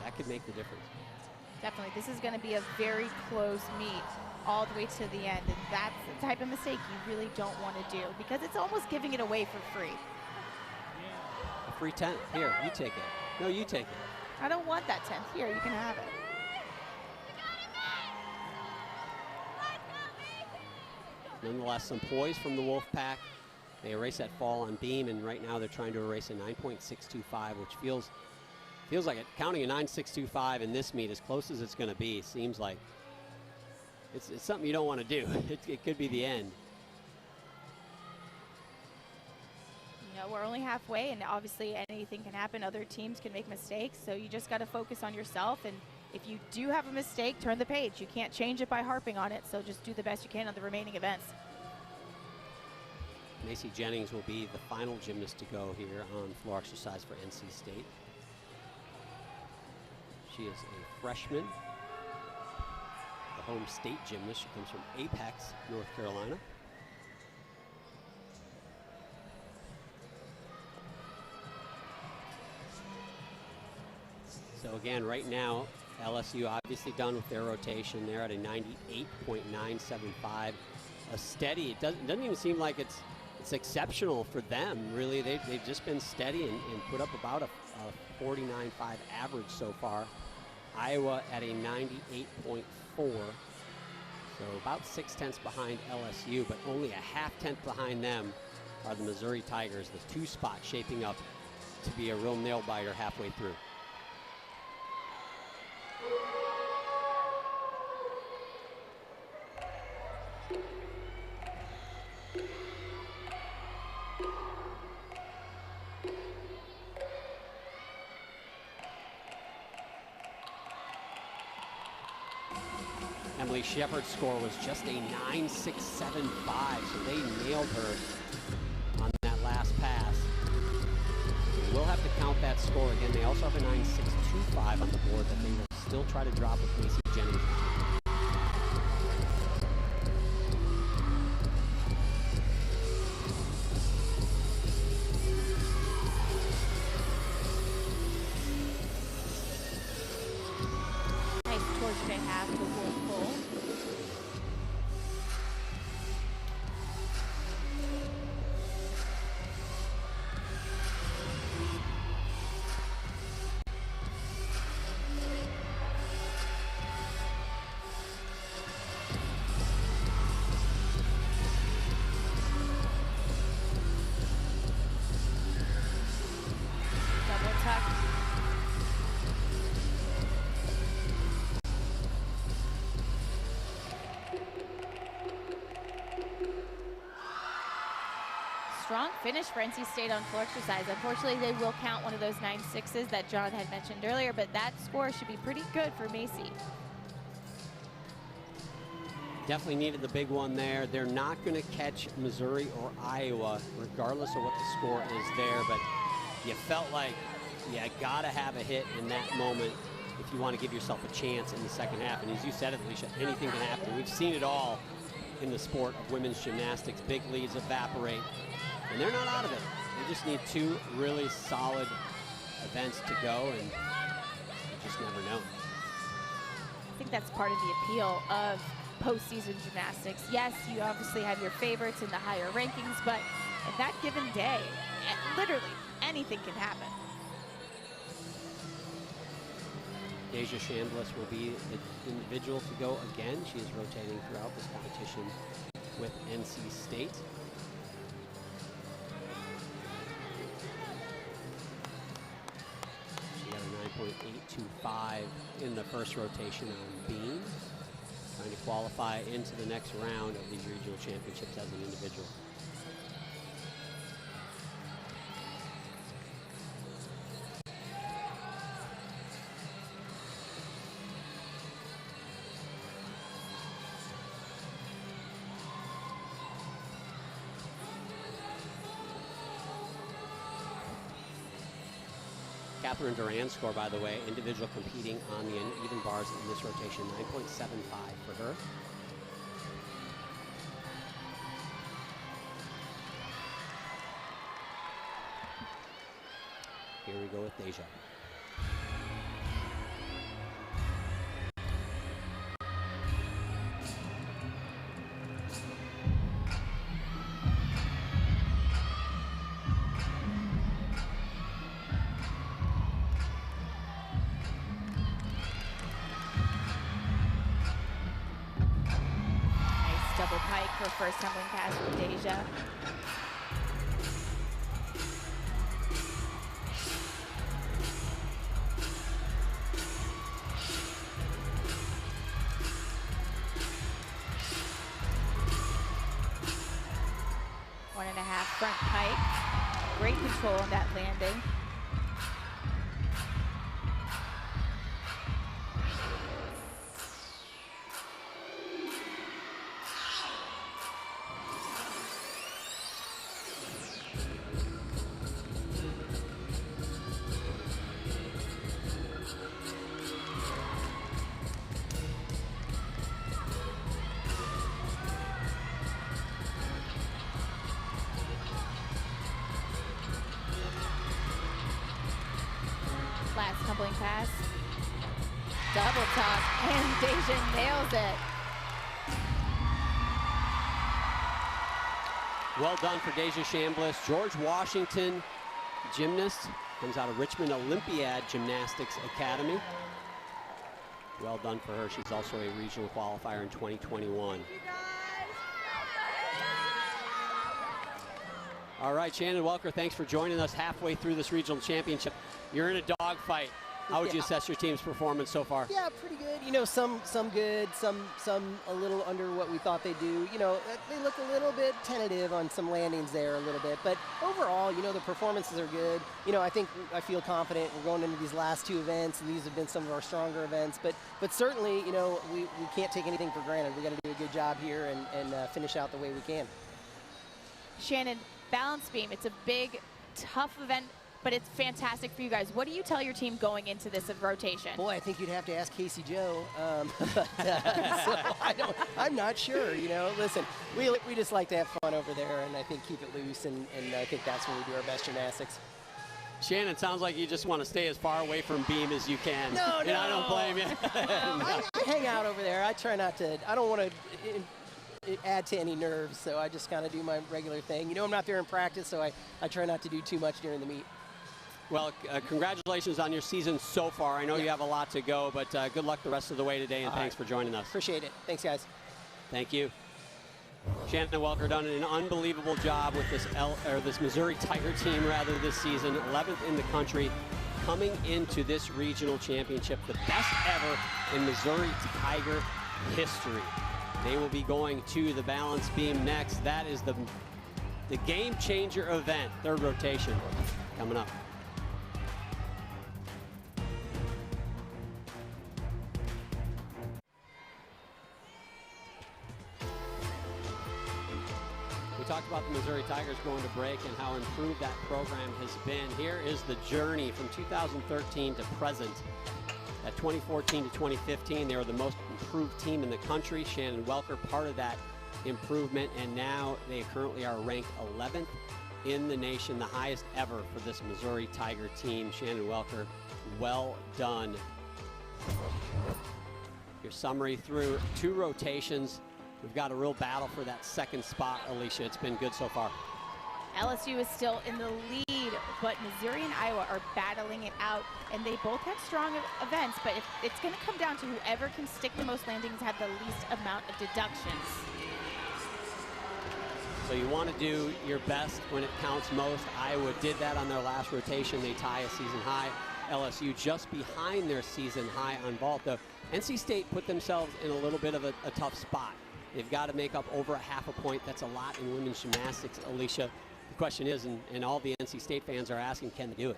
that could make the difference. Definitely, this is going to be a very close meet all the way to the end, and that's the type of mistake you really don't want to do because it's almost giving it away for free. A free 10th. Here, you take it. No, you take it. I don't want that 10th. Here, you can have it. Nonetheless, some poise from the Wolfpack. They erase that fall on beam, and right now they're trying to erase a 9.625, which feels like it. Counting a 9.625 in this meet, as close as it's going to be, seems like it's something you don't want to do. It could be the end. You know, we're only halfway, and obviously anything can happen. Other teams can make mistakes, so you just got to focus on yourself. And if you do have a mistake, turn the page. You can't change it by harping on it, so just do the best you can on the remaining events. Macy Jennings will be the final gymnast to go here on floor exercise for NC State. She is a freshman, the home state gymnast. She comes from Apex, North Carolina. So again, right now, LSU obviously done with their rotation. They're at a 98.975. A steady, it doesn't even seem like it's exceptional for them, really. They've just been steady and put up about a 49.5 average so far. Iowa at a 98.4, so about 0.6 behind LSU, but only a 0.5 behind them are the Missouri Tigers, the 2 spot shaping up to be a real nail biter halfway through. Remarkably, Shepard's score was just a 9.675, so they nailed her on that last pass. We'll have to count that score again. They also have a 9.625 on the board that they will still try to drop with Macy Jennings. Strong finish for NC State on full exercise. Unfortunately, they will count one of those 9.6s that John had mentioned earlier, but that score should be pretty good for Macy. Definitely needed the big one there. They're not going to catch Missouri or Iowa, regardless of what the score is there, but you felt like you got to have a hit in that moment if you want to give yourself a chance in the second half. And as you said it, Alicia, anything can happen. We've seen it all in the sport of women's gymnastics. Big leads evaporate. And they're not out of it. They just need two really solid events to go, and you just never know. I think that's part of the appeal of postseason gymnastics. Yes, you obviously have your favorites in the higher rankings, but in that given day, literally anything can happen. Deja Chambliss will be the individual to go again. She is rotating throughout this competition with NC State. She got a 9.825 in the first rotation on beam, trying to qualify into the next round of these regional championships as an individual. Catherine Duran's score, by the way, individual competing on the even bars in this rotation, 9.75 for her. Here we go with Deja. Double pike for first tumbling pass for Deja. One and a half front pike. Great control on that landing. Last tumbling pass. Double top, and Deja nails it. Well done for Deja Chambliss. George Washington, gymnast, comes out of Richmond Olympiad Gymnastics Academy. Well done for her. She's also a regional qualifier in 2021. All right, Shannon Welker, thanks for joining us halfway through this regional championship. You're in a dogfight. How would you assess your team's performance so far? Yeah, pretty good. You know, some good, some a little under what we thought they'd do. You know, they look a little bit tentative on some landings there a little bit. But overall, you know, the performances are good. You know, I feel confident. We're going into these last two events, and these have been some of our stronger events. But certainly, you know, we can't take anything for granted. We got to do a good job here and finish out the way we can. Shannon, balance beam, it's a big, tough event, but it's fantastic for you guys. What do you tell your team going into this rotation? Boy, I think you'd have to ask Casey Joe. So I'm not sure, you know. Listen, we just like to have fun over there, and I think keep it loose, and I think that's when we do our best gymnastics. Shannon, sounds like you just want to stay as far away from beam as you can. No. I don't blame you. I hang out over there. I try not to. I don't want to add to any nerves, so I just kind of do my regular thing. You know, I'm not there in practice, so I try not to do too much during the meet. Well, congratulations on your season so far. I know you have a lot to go, but good luck the rest of the way today, and thanks for joining us. Appreciate it. Thanks, guys. Thank you. Shannon Welker done an unbelievable job with this Missouri Tiger team this season, 11th in the country, coming into this regional championship, the best ever in Missouri Tiger history. They will be going to the balance beam next. That is the game changer event, third rotation, coming up. We talked about the Missouri Tigers going to break and how improved that program has been. Here is the journey from 2013 to present. At 2014 to 2015, they were the most improved team in the country. Shannon Welker, part of that improvement, and now they currently are ranked 11th in the nation, the highest ever for this Missouri Tiger team. Shannon Welker, well done. Your summary through two rotations. We've got a real battle for that second spot, Alicia. It's been good so far. LSU is still in the lead, but Missouri and Iowa are battling it out, and they both have strong events, but it's going to come down to whoever can stick the most landings, have the least amount of deductions. So you want to do your best when it counts most. Iowa did that on their last rotation. They tie a season high. LSU just behind their season high on vault, though. NC State put themselves in a little bit of a tough spot. They've got to make up over a half a point. That's a lot in women's gymnastics, Alicia. The question is, and all the NC State fans are asking, can they do it?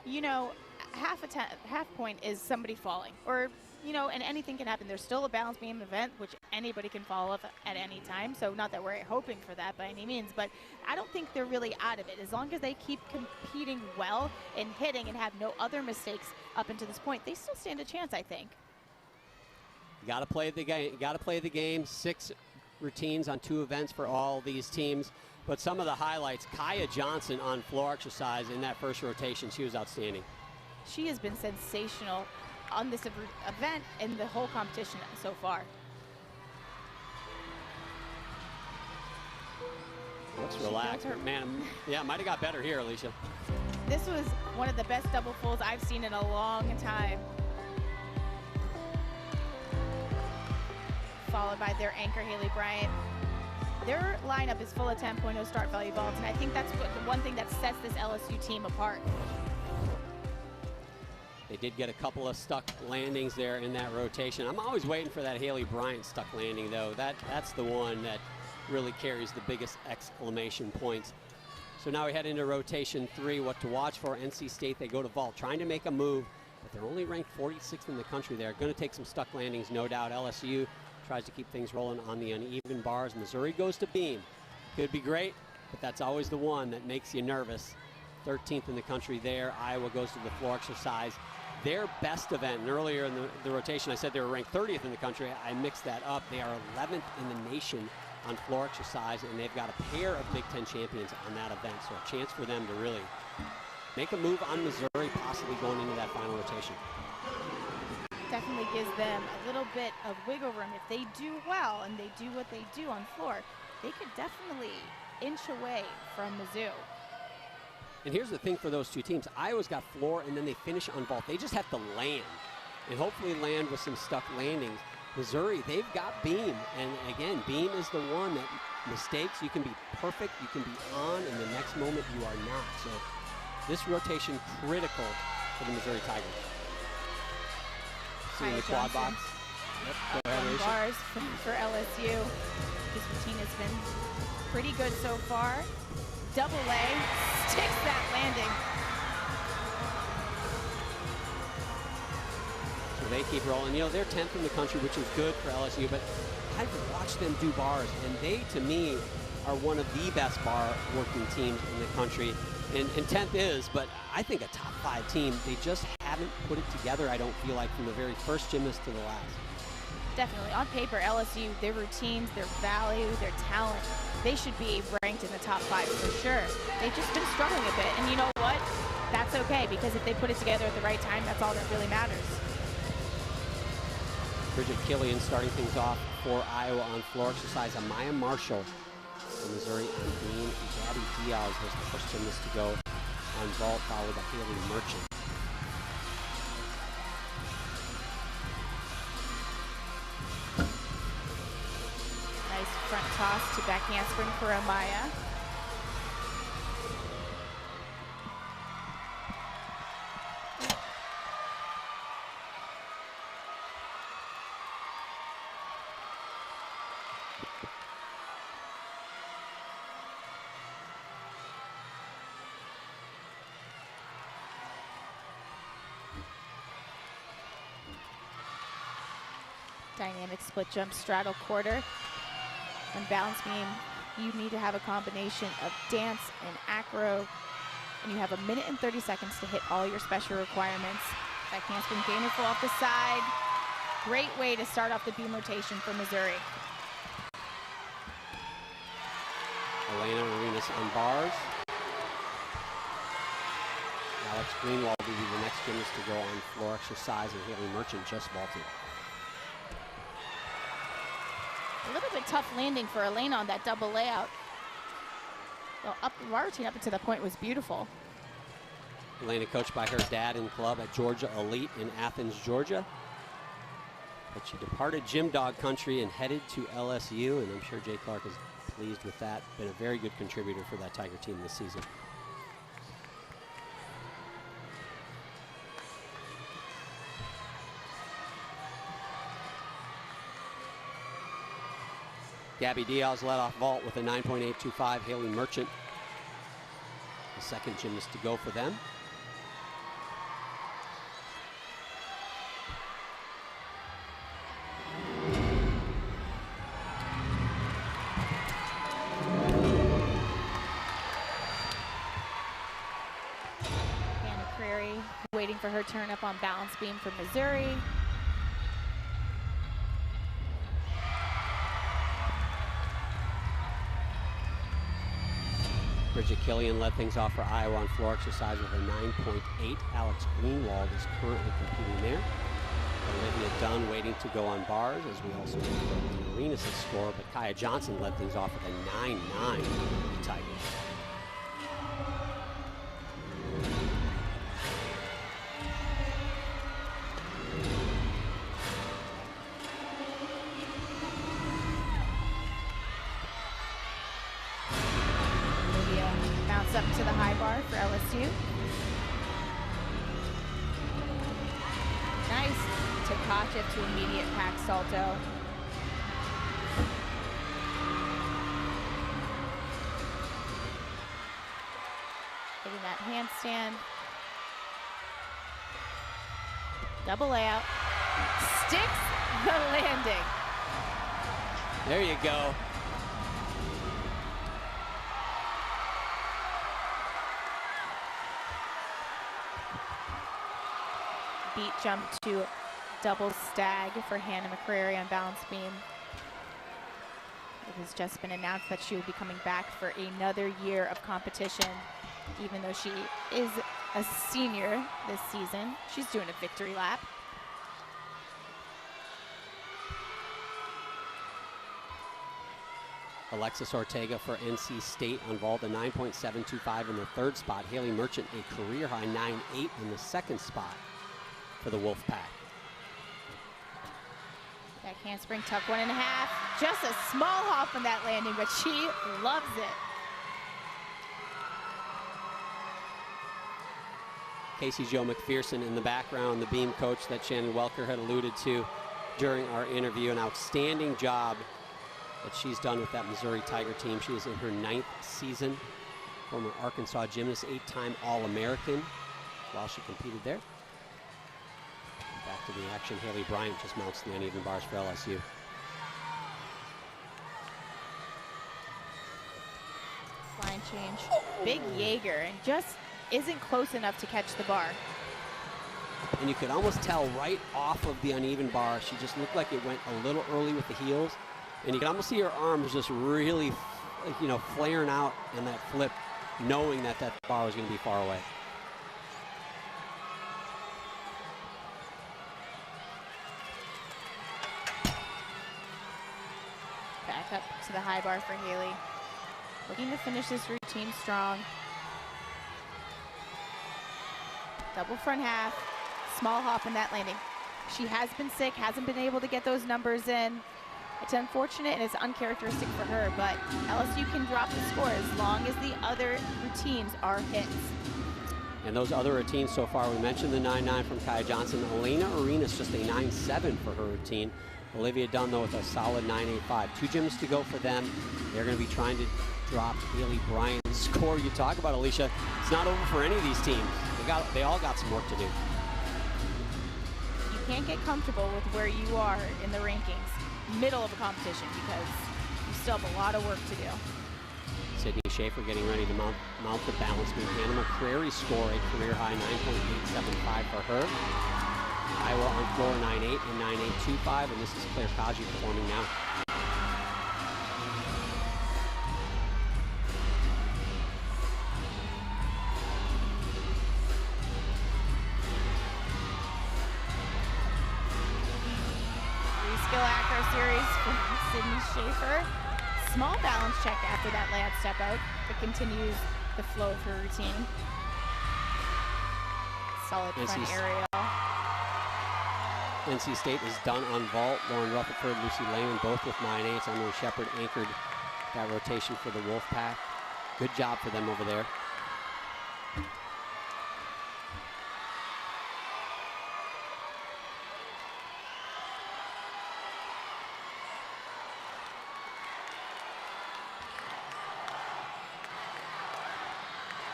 You know, half point is somebody falling, or, you know, and anything can happen. There's still a balance beam event, which anybody can fall off at any time. So not that we're hoping for that by any means, but I don't think they're really out of it. As long as they keep competing well and hitting and have no other mistakes up until this point, they still stand a chance, I think. You got to play the game. You got to play the game. 6 routines on 2 events for all these teams. But some of the highlights: Kaya Johnson on floor exercise in that first rotation. She was outstanding. She has been sensational on this event and the whole competition so far. Looks relaxed, man. Yeah, might have got better here, Alicia. This was one of the best double fulls I've seen in a long time. Followed by their anchor, Haley Bryant. Their lineup is full of 10.0 start value vaults, and I think that's the one thing that sets this LSU team apart. They did get a couple of stuck landings there in that rotation. I'm always waiting for that Haley Bryant stuck landing, though. That's the one that really carries the biggest exclamation points. So now we head into rotation 3. What to watch for: NC State, they go to vault, trying to make a move, but they're only ranked 46th in the country. They're going to take some stuck landings, no doubt. LSU tries to keep things rolling on the uneven bars. Missouri goes to beam. Could be great, but that's always the one that makes you nervous. 13th in the country there. Iowa goes to the floor exercise. Their best event, and earlier in the rotation I said they were ranked 30th in the country. I mixed that up. They are 11th in the nation on floor exercise, and they've got a pair of Big Ten champions on that event. So a chance for them to really make a move on Missouri, possibly going into that final rotation. Definitely gives them a little bit of wiggle room. If they do well and they do what they do on floor, they could definitely inch away from Mizzou. And here's the thing for those two teams: Iowa's got floor, and then they finish on vault. They just have to land, and hopefully land with some stuck landings. Missouri, they've got beam, and again, beam is the one that mistakes. You can be perfect, you can be on, and the next moment you are not. So this rotation critical for the Missouri Tigers. Seeing Kaya the quad Johnson. box. Yep, go ahead, On Aisha. bars for LSU. His routine has been pretty good so far. Double A, sticks that landing. So they keep rolling. You know, they're 10th in the country, which is good for LSU, but I've watched them do bars, and they, to me, are one of the best bar working teams in the country. And 10th is, but I think a top 5 team. They just haven't put it together, I don't feel like, from the very first gymnast to the last. Definitely. On paper, LSU, their routines, their value, their talent, they should be ranked in the top 5 for sure. They've just been struggling a bit. And you know what? That's okay, because if they put it together at the right time, that's all that really matters. Bridget Killian starting things off for Iowa on floor exercise. Amaya Marshall from Missouri on beam. Gabby Diaz was the first gymnast to go on vault, followed by Haley Merchant. Nice front toss to back handspring for Amaya. Dynamic split jump straddle quarter. On balance beam, you need to have a combination of dance and acro, and you have 1 minute and 30 seconds to hit all your special requirements. Back handspring gainer full off the side. Great way to start off the beam rotation for Missouri. Elena Arenas on bars. Alex Greenwald will be the next gymnast to go on floor exercise, and Haley Merchant just vaulted. A little bit tough landing for Elena on that double layout. Well, up the bar routine up until that point was beautiful. Elena coached by her dad in club at Georgia Elite in Athens, Georgia. But she departed gym dog country and headed to LSU, and I'm sure Jay Clark is pleased with that. Been a very good contributor for that Tiger team this season. Gabby Diaz led off vault with a 9.825. Haley Merchant, the second gymnast to go for them. Hannah Prairie waiting for her turn up on balance beam for Missouri. Bridget Killian led things off for Iowa on floor exercise with a 9.8. Alex Greenwald is currently competing there. Olivia Dunn waiting to go on bars, as we also know Arenas' score, but Kaya Johnson led things off with a 9.9 for the Tigers. Up to the high bar for LSU. Nice Tkachev to immediate pack salto. Hitting that handstand. Double layout. Sticks the landing. There you go. Beat jump to double stag for Hannah McCrary on balance beam. It has just been announced that she will be coming back for another year of competition. Even though she is a senior this season, she's doing a victory lap. Alexis Ortega for NC State on vault, a 9.725 in the third spot. Haley Merchant, a career high 9.8 in the second spot for the Wolfpack. Back handspring, tuck 1.5. Just a small hop on that landing, but she loves it. Casey Jo McPherson in the background, the beam coach that Shannon Welker had alluded to during our interview. An outstanding job that she's done with that Missouri Tiger team. She is in her 9th season. Former Arkansas gymnast, 8-time All-American while she competed there. Back to the action, Haley Bryant just mounts the uneven bars for LSU. Line change. Big Jaeger, and just isn't close enough to catch the bar. And you could almost tell right off of the uneven bar, she just looked like it went a little early with the heels. And you can almost see her arms just really, you know, flaring out in that flip, knowing that that bar was going to be far away. Back up to the high bar for Haley. Looking to finish this routine strong. Double front half, small hop in that landing. She has been sick, hasn't been able to get those numbers in. It's unfortunate and it's uncharacteristic for her, but LSU can drop the score as long as the other routines are hits. And those other routines so far, we mentioned the 9.9 from Kaya Johnson. Elena Arenas just a 9.7 for her routine. Olivia Dunn, though, with a solid 9.85. 2 gyms to go for them. They're going to be trying to drop Haley Bryant's score. You talk about, Alicia, it's not over for any of these teams. They all got some work to do. You can't get comfortable with where you are in the rankings, middle of a competition, because you still have a lot of work to do. Sydney Schaefer getting ready to mount the balance beam. Hannah McCrary score a career high 9.875 for her. Iowa on floor 9.8 and 9.825, and this is Claire Kaji performing now. Skill acro series for Sydney Schaefer. Small balance check after that layup step out, but continues the flow of her routine. Solid front aerial. NC State is done on vault. Lauren Rutherford, Lucy Lehman, both with 9.8s. Emily Shepard anchored that rotation for the Wolfpack. Good job for them over there.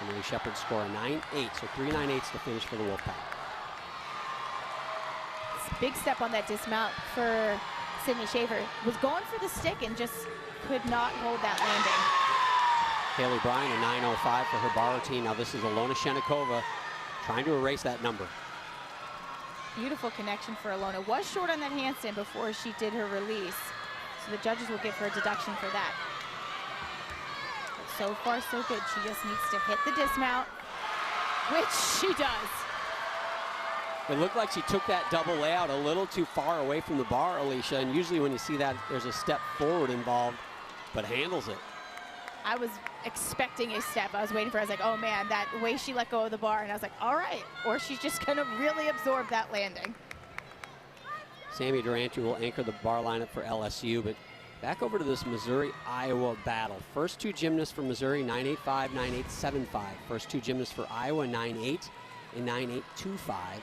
Emily Shepard score a 9.8, so 3 9.8s to finish for the Wolfpack. Big step on that dismount for Sydney Schaefer. Was going for the stick and just could not hold that landing. Haley Bryant, a 9.05 for her bar routine. Now this is Ilona Shenikova trying to erase that number. Beautiful connection for Ilona. Was short on that handstand before she did her release, so the judges will give her a deduction for that. But so far, so good. She just needs to hit the dismount, which she does. It looked like she took that double layout a little too far away from the bar, Alicia, and usually when you see that, there's a step forward involved, but handles it. I was expecting a step. I was waiting for it. I was like, oh man, that way she let go of the bar, and I was like, all right. Or she's just gonna really absorb that landing. Sammy Durante will anchor the bar lineup for LSU, but back over to this Missouri-Iowa battle. First 2 gymnasts for Missouri, 9.85, 9.875. First 2 gymnasts for Iowa, 9.8 and 9.825.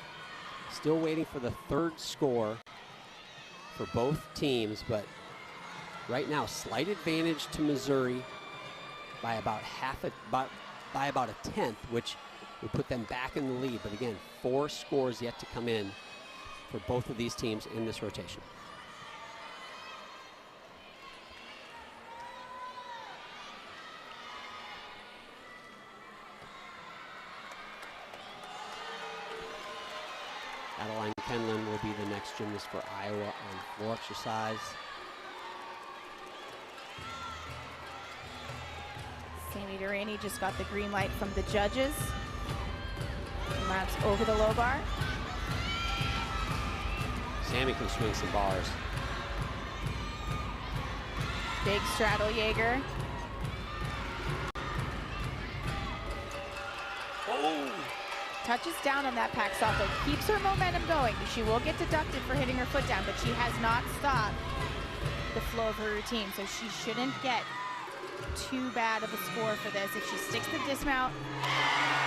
Still waiting for the 3rd score for both teams, but right now, slight advantage to Missouri by about by about a 10th, which would put them back in the lead. But again, 4 scores yet to come in for both of these teams in this rotation. Adeline Kenlin will be the next gymnast for Iowa on floor exercise. Sammy Durante just got the green light from the judges. Mounts over the low bar. Sammy can swing some bars. Big straddle Jaeger. Oh! Touches down on that pack soft, though. Keeps her momentum going. She will get deducted for hitting her foot down, but she has not stopped the flow of her routine, so she shouldn't get too bad of a score for this if she sticks the dismount,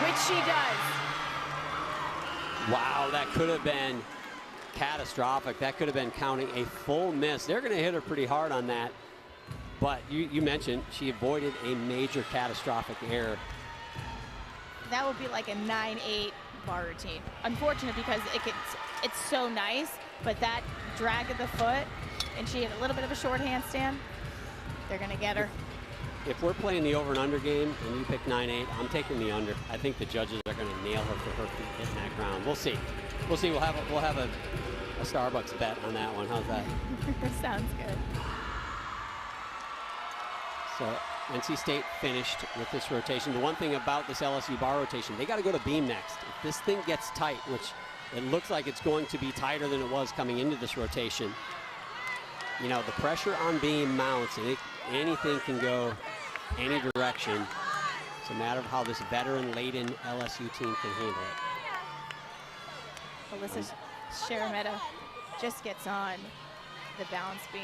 which she does. Wow, that could have been catastrophic. That could have been counting a full miss. They're going to hit her pretty hard on that. But you mentioned she avoided a major catastrophic error. That would be like a 9-8 bar routine. Unfortunate because it's so nice, but that drag of the foot, and she had a little bit of a short handstand, they're going to get her. If we're playing the over and under game and you pick 9-8, I'm taking the under. I think the judges are going to nail her for her feet hitting that ground. We'll see. We'll see. We'll have a Starbucks bet on that one. How's that? Sounds good. So NC State finished with this rotation. The one thing about this LSU bar rotation, they got to go to beam next. If this thing gets tight, which it looks like it's going to be tighter than it was coming into this rotation, you know, the pressure on beam mounts, and anything can go any direction. It's a matter of how this veteran-laden LSU team can handle it. Alyssa Sharametta just gets on the balance beam.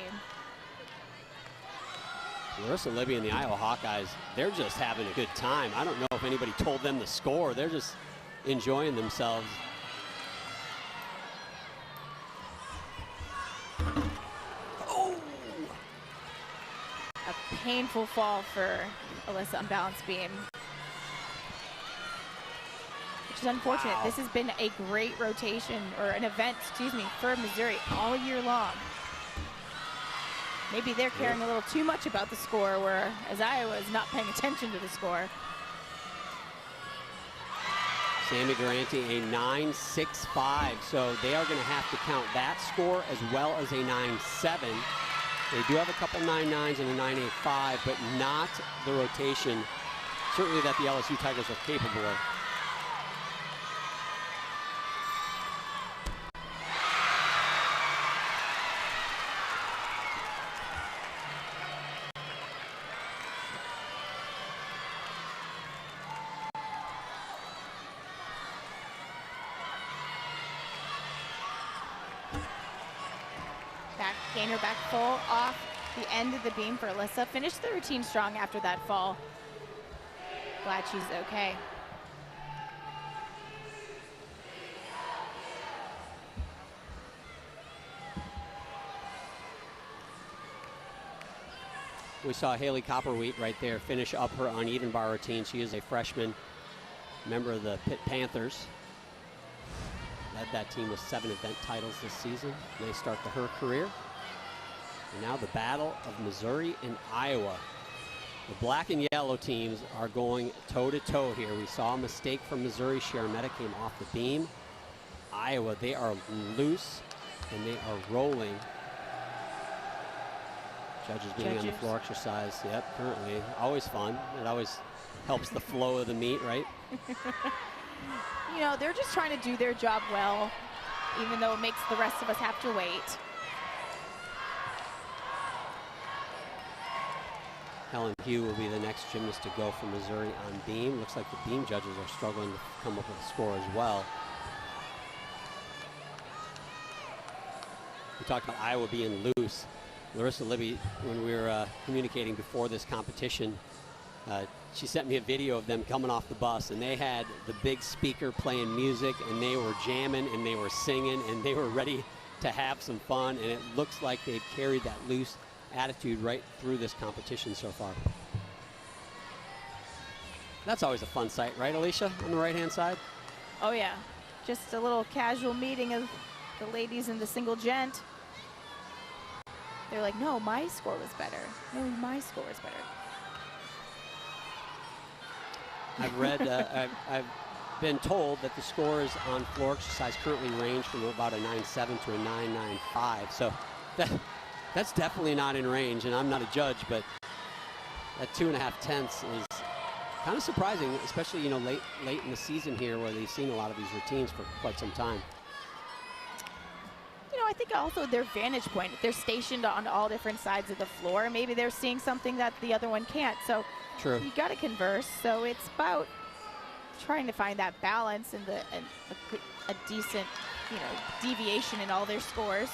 Larissa Libby and the Iowa Hawkeyes, they're just having a good time. I don't know if anybody told them the score. They're just enjoying themselves. Oh! A painful fall for Alyssa on balance beam, which is unfortunate. Wow. This has been a great rotation, or an event, excuse me, for Missouri all year long. Maybe they're caring a little too much about the score, whereas Iowa is not paying attention to the score. Sammy Durante, a 9.65, so they are going to have to count that score as well as a 9.7. They do have a couple 9.9s and a 9.85, but not the rotation, certainly that the LSU Tigers are capable of. Gainer back full off the end of the beam for Alyssa. Finished the routine strong after that fall. Glad she's okay. We saw Haley Copperwheat right there finish up her uneven bar routine. She is a freshman, member of the Pitt Panthers. Led that team with 7 event titles this season. Nice start to her career. And now the battle of Missouri and Iowa. The black and yellow teams are going toe-to-toe here. We saw a mistake from Missouri. Sharametta came off the beam. Iowa, they are loose and they are rolling. Judges being on the floor exercise. Yep, currently. Always fun. It always helps the flow of the meet, right? You know, they're just trying to do their job well, even though it makes the rest of us have to wait. Helen Hugh will be the next gymnast to go for Missouri on beam. Looks like the beam judges are struggling to come up with a score as well. We talked about Iowa being loose. Larissa Libby, when we were communicating before this competition, she sent me a video of them coming off the bus, and they had the big speaker playing music, and they were jamming, and they were singing, and they were ready to have some fun, and it looks like they've carried that loose attitude right through this competition so far. That's always a fun sight, right, Alicia, on the right-hand side? Oh, yeah. Just a little casual meeting of the ladies in the single gent. They're like, no, my score was better. No, my score was better. I've read, I've been told that the scores on floor exercise currently range from about a 9.7 to a 9.95. So that's definitely not in range, and I'm not a judge, but that 2.5 tenths is kind of surprising, especially, you know, late in the season here where they've seen a lot of these routines for quite some time. You know, I think also their vantage point, they're stationed on all different sides of the floor. Maybe they're seeing something that the other one can't. So true. You got to converse. So it's about trying to find that balance and a decent, you know, deviation in all their scores.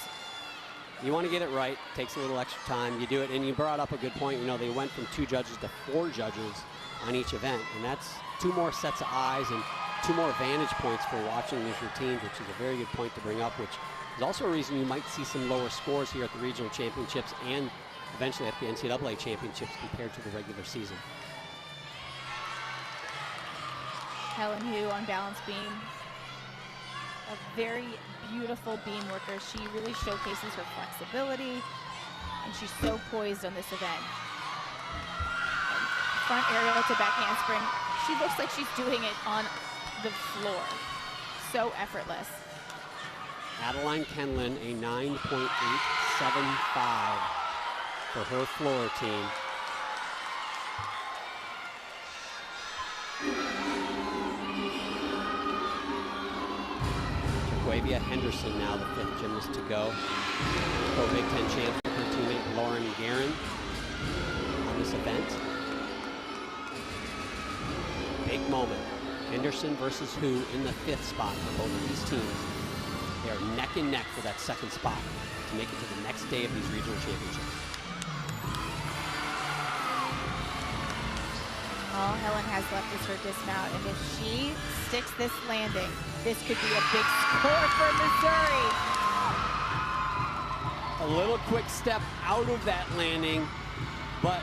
You want to get it right. Takes a little extra time. You do it, and you brought up a good point. You know, they went from 2 judges to 4 judges on each event, and that's 2 more sets of eyes and 2 more vantage points for watching these routines, which is a very good point to bring up, which is also a reason you might see some lower scores here at the regional championships and eventually at the NCAA championships compared to the regular season. Helen Hu on balance beam. A very beautiful beam worker. She really showcases her flexibility, and she's so poised on this event. Front aerial to back handspring. She looks like she's doing it on the floor. So effortless. Adeline Kenlin, a 9.875 for her floor routine. Jaquavia Henderson now the 5th gymnast to go. Pro Big Ten champ with her teammate Lauren Guerin on this event. Big moment. Henderson versus Hu in the 5th spot for both of these teams. They are neck and neck for that 2nd spot to make it to the next day of these regional championships. All Helen has left is her dismount, and if she sticks this landing, this could be a big score for Missouri. A little quick step out of that landing, but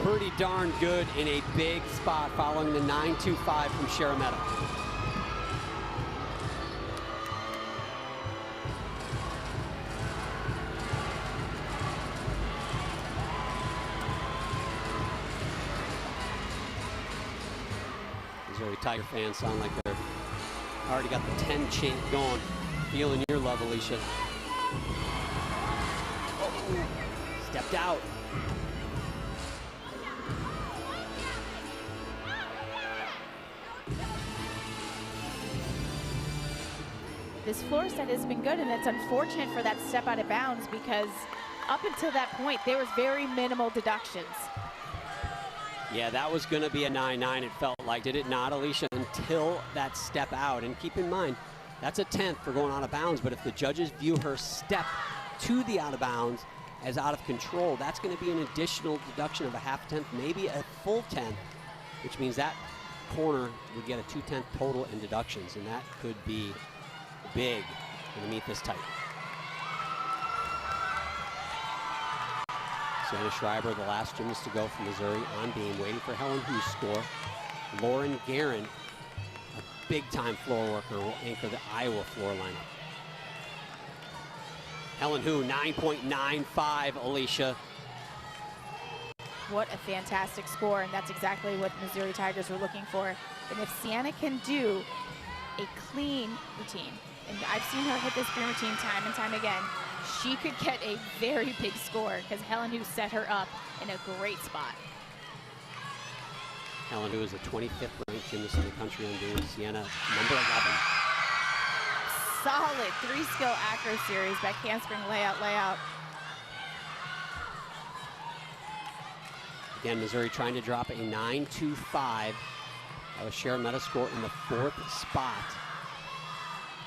pretty darn good in a big spot following the 9.25 from Sharametta. Missouri Tiger fans sound like they're already got the 10 chant going. Feeling your love, Alicia. Oh, stepped out. This floor set has been good, and it's unfortunate for that step out of bounds because up until that point, there was very minimal deductions. Yeah, that was going to be a 9-9, it felt like, did it not, Alicia, until that step out. And keep in mind, that's a 10th for going out of bounds, but if the judges view her step to the out of bounds as out of control, that's going to be an additional deduction of a 1/2 tenth, maybe a full 10th, which means that corner would get a 2/10 total in deductions, and that could be big to meet this tight. Sienna Schreiber, the last gymnast to go from Missouri on beam, waiting for Helen Hu's score. Lauren Guerin, a big-time floor worker, will anchor the Iowa floor lineup. Helen Hu, 9.95, Alicia. What a fantastic score, and that's exactly what Missouri Tigers were looking for. And if Sienna can do a clean routine, and I've seen her hit this beam routine time and time again, she could get a very big score because Helen Hu set her up in a great spot. Helen Hu is the 25th ranked gymnast in the country on beam. Sienna, number 11. Solid 3-skill acro series, back handspring, layout. Again, Missouri trying to drop a 9.25. That was Sharametta score in the 4th spot.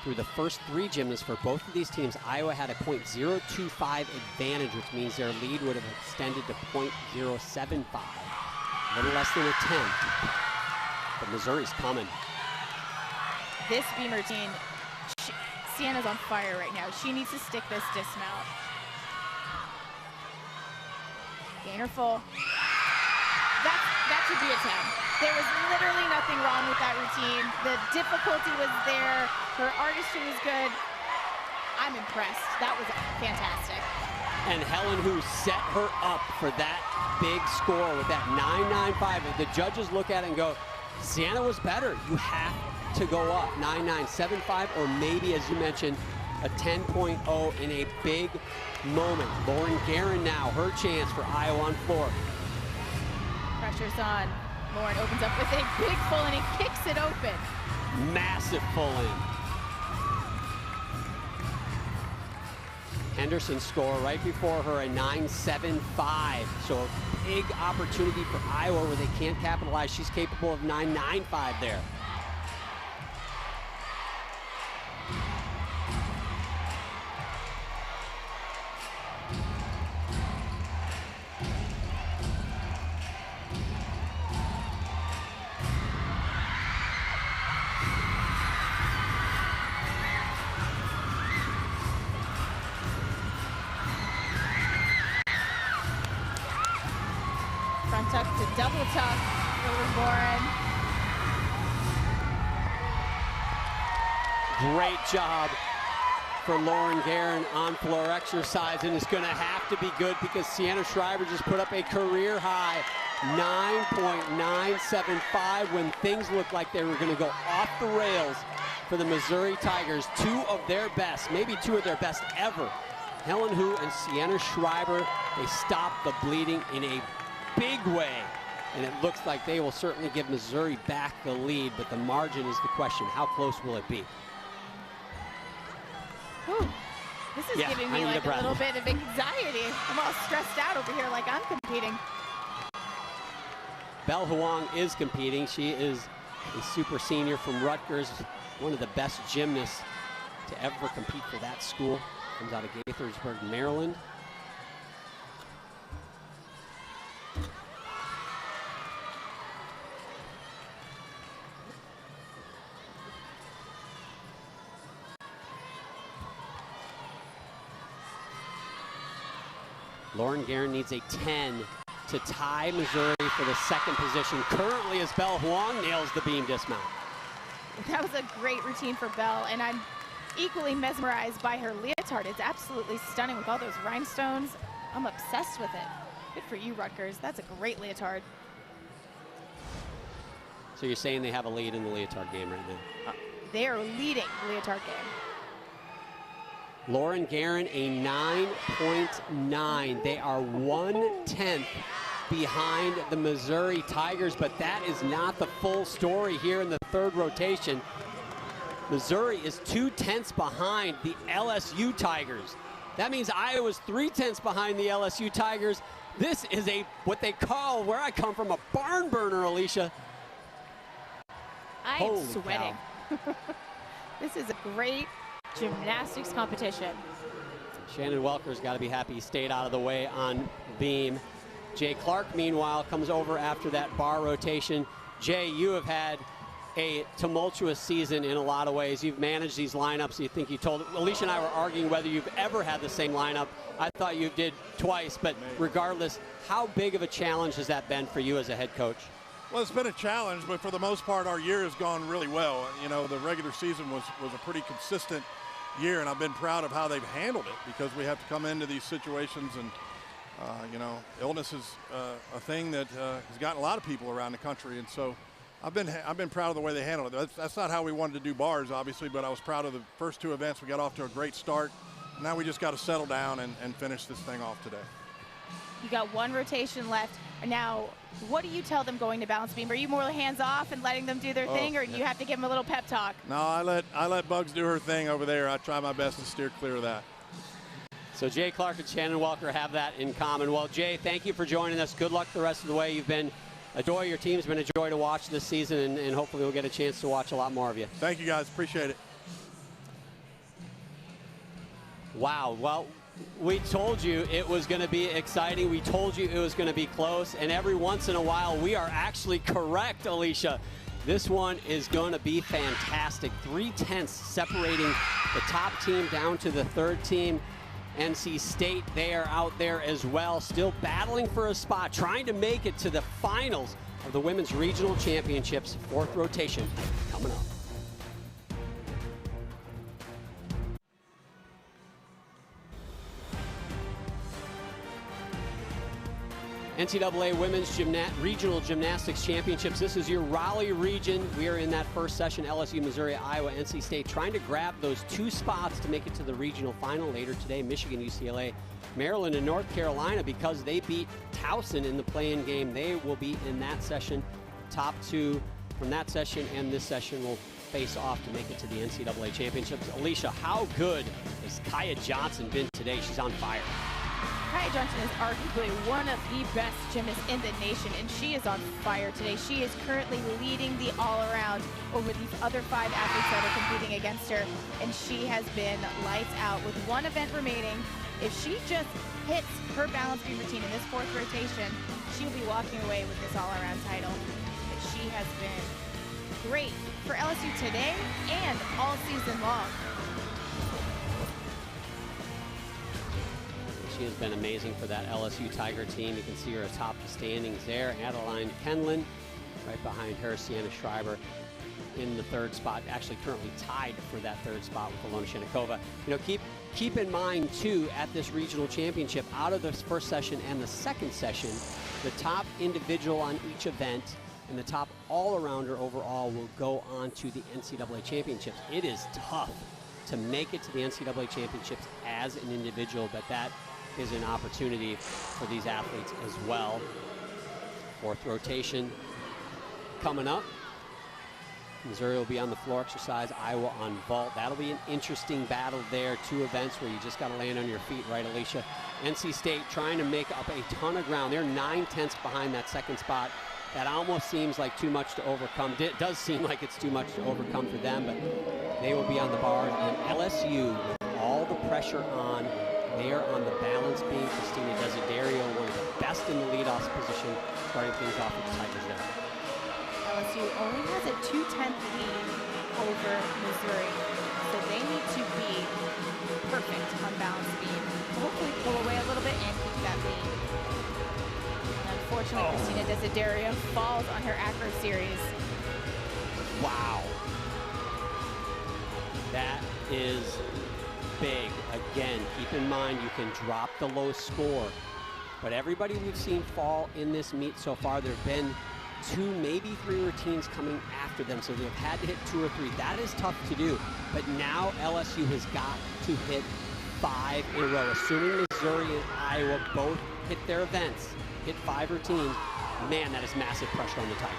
Through the first 3 gymnasts for both of these teams, Iowa had a .025 advantage, which means their lead would have extended to .075. A little less than a 10th. But Missouri's coming. This beam routine, Sienna's on fire right now. She needs to stick this dismount. Gainer full. That should be a 10. There was literally nothing wrong with that routine. The difficulty was there. Her artistry was good. I'm impressed. That was fantastic. And Helen Hu set her up for that big score with that 9.95. If the judges look at it and go, Sienna was better, you have to go up 9.975, or maybe, as you mentioned, a 10.0 in a big moment. Lauren Guerin now, her chance for Iowa on floor. Pressure's on. Lauren opens up with a big full and he kicks it open. Massive pull in. Henderson score right before her, a 9.75. So a big opportunity for Iowa where they can't capitalize. She's capable of 9.95 there. double tuck for Lauren. Great job for Lauren Guerin on floor exercise, and it's going to have to be good because Sienna Schreiber just put up a career high 9.975 when things looked like they were going to go off the rails for the Missouri Tigers. Two of their best, maybe two of their best ever. Helen Hu and Sienna Schreiber, they stopped the bleeding in a big way. And it looks like they will certainly give Missouri back the lead, but the margin is the question. How close will it be? Whew. This is giving me like a little bit of anxiety. I'm all stressed out over here like I'm competing. Belle Huang is competing. She is a super senior from Rutgers, one of the best gymnasts to ever compete for that school. Comes out of Gaithersburg, Maryland. Lauren Guerin needs a 10 to tie Missouri for the second position. Currently, as Belle Huang nails the beam dismount. That was a great routine for Belle, and I'm equally mesmerized by her leotard. It's absolutely stunning with all those rhinestones. I'm obsessed with it. Good for you, Rutgers. That's a great leotard. So you're saying they have a lead in the leotard game right now? They are leading the leotard game. Lauren Guerin, a 9.9. They are 1/10 behind the Missouri Tigers, but that is not the full story here in the third rotation. Missouri is 2/10 behind the LSU Tigers. That means Iowa's 3/10 behind the LSU Tigers. This is what they call, where I come from, a barn burner, Alicia. I am sweating. This is a great gymnastics competition. Shannon Welker's got to be happy he stayed out of the way on beam. Jay Clark, meanwhile, comes over after that bar rotation. Jay, you have had a tumultuous season in a lot of ways. You've managed these lineups. You think you told Alicia and I were arguing whether you've ever had the same lineup. I thought you did twice, but regardless, how big of a challenge has that been for you as a head coach? Well, it's been a challenge, but for the most part, our year has gone really well. You know, the regular season was a pretty consistent year, and I've been proud of how they've handled it, because we have to come into these situations, and you know, illness is a thing that has gotten a lot of people around the country, and so I've been proud of the way they handled it. That's not how we wanted to do bars, obviously, but I was proud of the first two events. We got off to a great start. Now we just got to settle down and finish this thing off today. You got one rotation left. Now, what do you tell them going to balance beam? Are you more hands off and letting them do their thing, or do you have to give them a little pep talk? No, I let Bugs do her thing over there. I try my best to steer clear of that. So Jay Clark and Shannon Welker have that in common. Well, Jay, thank you for joining us. Good luck the rest of the way. You've been a joy. Your team's been a joy to watch this season, and hopefully we'll get a chance to watch a lot more of you. Thank you, guys. Appreciate it. Wow. Well, we told you it was going to be exciting. We told you it was going to be close, and every once in a while we are actually correct, Alicia. This one is going to be fantastic. 3/10 separating the top team down to the third team. NC State, they are out there as well, still battling for a spot, trying to make it to the finals of the Women's Regional Championships. Fourth rotation coming up. NCAA Women's Regional Gymnastics Championships. This is your Raleigh region. We are in that first session. LSU, Missouri, Iowa, NC State trying to grab those two spots to make it to the regional final later today. Michigan, UCLA, Maryland, and North Carolina, because they beat Towson in the play-in game. They will be in that session. Top two from that session and this session will face off to make it to the NCAA Championships. Alicia, how good has Kaya Johnson been today? She's on fire. Kaya Johnson is arguably one of the best gymnasts in the nation, and she is on fire today. She is currently leading the all-around over these other 5 athletes that are competing against her, and she has been lights out with one event remaining. If she just hits her balance beam routine in this fourth rotation, she'll be walking away with this all-around title. But she has been great for LSU today and all season long. She has been amazing for that LSU Tiger team. You can see her atop the standings there. Adeline Kenlin right behind her. Sienna Schreiber in the third spot, actually currently tied for that third spot with Ilona Shennikova. You know, keep in mind too, at this regional championship, out of the first session and the second session, the top individual on each event and the top all-arounder overall will go on to the NCAA championships. It is tough to make it to the NCAA championships as an individual, but that is an opportunity for these athletes as well. Fourth rotation coming up. Missouri will be on the floor exercise, Iowa on vault. That'll be an interesting battle there. Two events where you just got to land on your feet, right, Alicia? NC State trying to make up a ton of ground. They're 9/10 behind that second spot. That almost seems like too much to overcome. It does seem like it's too much to overcome for them, but they will be on the bars. And LSU, with all the pressure on, they are on the balance beam. Christina Desiderio, one of the best in the leadoff position, starting things off with the Tigers there. LSU only has a 2/10 lead over Missouri, so they need to be perfect on balance beam. Hopefully pull away a little bit and keep that lead. Unfortunately, Christina Desiderio falls on her acro series. Wow. That is big. Again, keep in mind you can drop the low score, but everybody we've seen fall in this meet so far, there have been 2, maybe 3 routines coming after them, so they've had to hit 2 or 3. That is tough to do, but now LSU has got to hit 5 in a row. Assuming Missouri and Iowa both hit their events, hit 5 routines, man, that is massive pressure on the Tigers.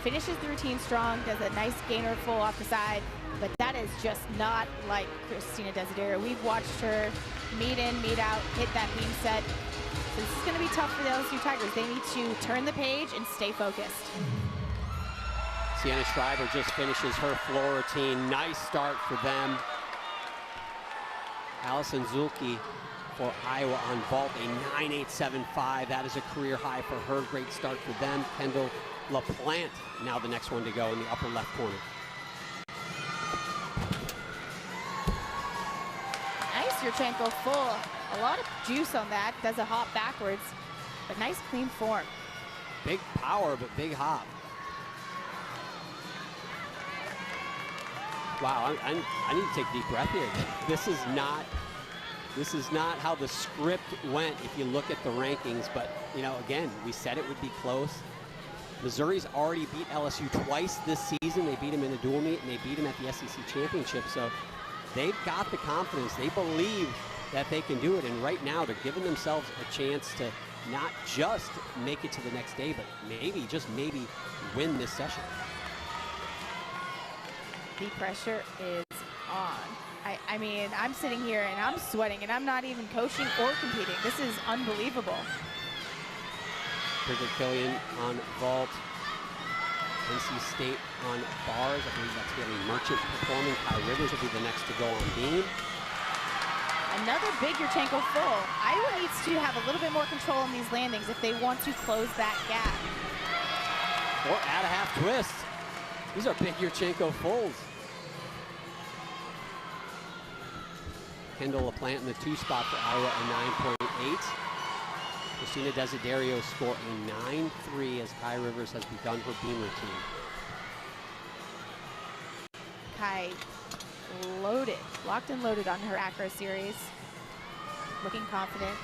Finishes the routine strong, does a nice gainer full off the side, but that is just not like Christina Desiderio. We've watched her meet in, meet out, hit that beam set. So this is going to be tough for the LSU Tigers. They need to turn the page and stay focused. Sienna Schreiber just finishes her floor routine. Nice start for them. Allison Zulke for Iowa on vault, a 9.875. That is a career high for her. Great start for them. Kendall LaPlante, now the next one to go in the upper left corner. Nice Yurchenko full. A lot of juice on that. Does a hop backwards, but nice clean form. Big power, but big hop. Wow, I need to take a deep breath here. This is not how the script went if you look at the rankings, but you know, again, we said it would be close. Missouri's already beat LSU twice this season. They beat them in a dual meet, and they beat them at the SEC Championship. So they've got the confidence. They believe that they can do it, and right now they're giving themselves a chance to not just make it to the next day, but maybe, just maybe, win this session. The pressure is on. I mean, I'm sitting here and I'm sweating, and I'm not even coaching or competing. This is unbelievable. Bridget Killian on vault. NC State on bars. I believe that's Haley Merchant performing. Kai Rivers will be the next to go on beam. Another big Yurchenko full. Iowa needs to have a little bit more control on these landings if they want to close that gap. Or add a half twist. These are big Yurchenko fulls. Kendall LaPlante in the 2 spot for Iowa, a 9.8. Christina Desiderio score a 9.3 as Kai Rivers has begun her beam routine. Kai loaded, locked and loaded on her acro series. Looking confident.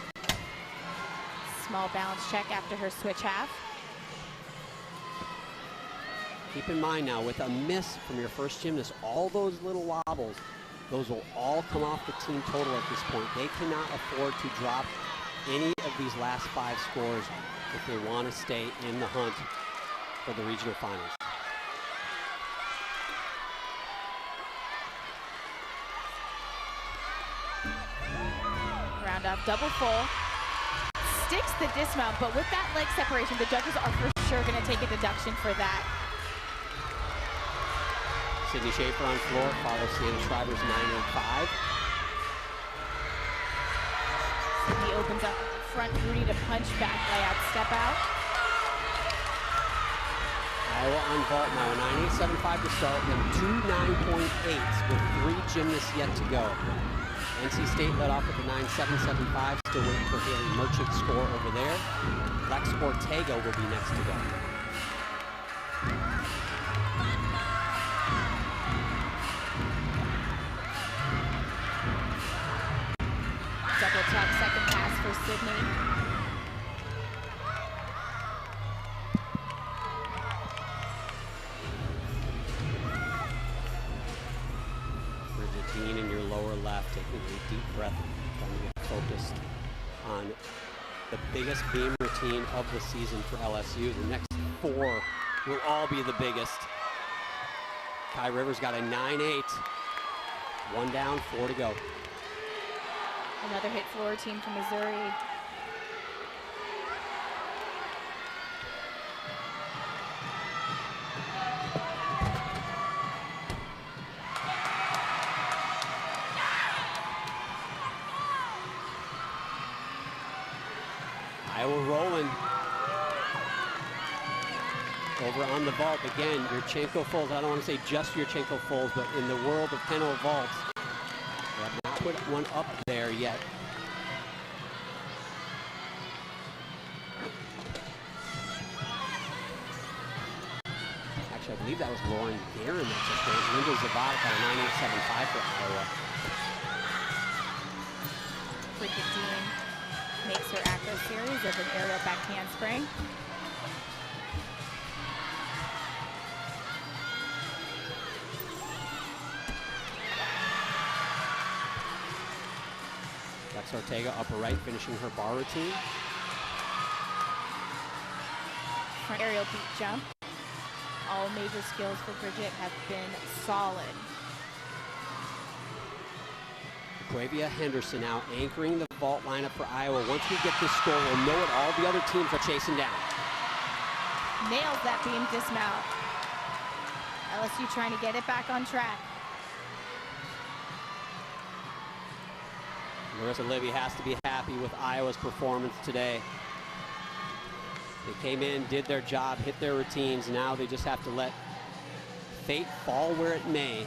Small balance check after her switch half. Keep in mind now, with a miss from your first gymnast, all those little wobbles, those will all come off the team total at this point. They cannot afford to drop any of these last 5 scores if they want to stay in the hunt for the regional finals. Round off double full. Sticks the dismount, but with that leg separation, the judges are for sure going to take a deduction for that. Sydney Schaefer on floor, follows Sienna Schreiber's 9.85. Sydney opens up front booty to punch back layout step out. Iowa on vault now, a 9.875 to start, then 2 9.8s with 3 gymnasts yet to go. NC State led off with a 9.775. Still waiting for Haley Merchant score over there. Lex Ortega will be next to go. Double tuck, second pass for Sydney. Bridget Dean in your lower left, taking a deep breath, trying to get focused on the biggest beam routine of the season for LSU. The next 4 will all be the biggest. Kai Rivers got a 9.8. 1 down, 4 to go. Another hit floor team from Missouri. Iowa rolling. Over on the vault again, Yurchenko folds. I don't want to say just Yurchenko folds, but in the world of Peno vaults, they have not put one up there yet. Actually, I believe that was Lauren Guerin that just went. Linda Zabata got a 9.875 for Iowa. Bridget Dean makes her acro series of an aerial back handspring. Lex Ortega upper right, finishing her bar routine. Front aerial beat jump. All major skills for Bridget have been solid. Quavia Henderson now anchoring the vault lineup for Iowa. Once we get this score, we'll know what all the other teams are chasing down. Nails that beam dismount. LSU trying to get it back on track. Larissa Libby has to be happy with Iowa's performance today. They came in, did their job, hit their routines. Now they just have to let fate fall where it may.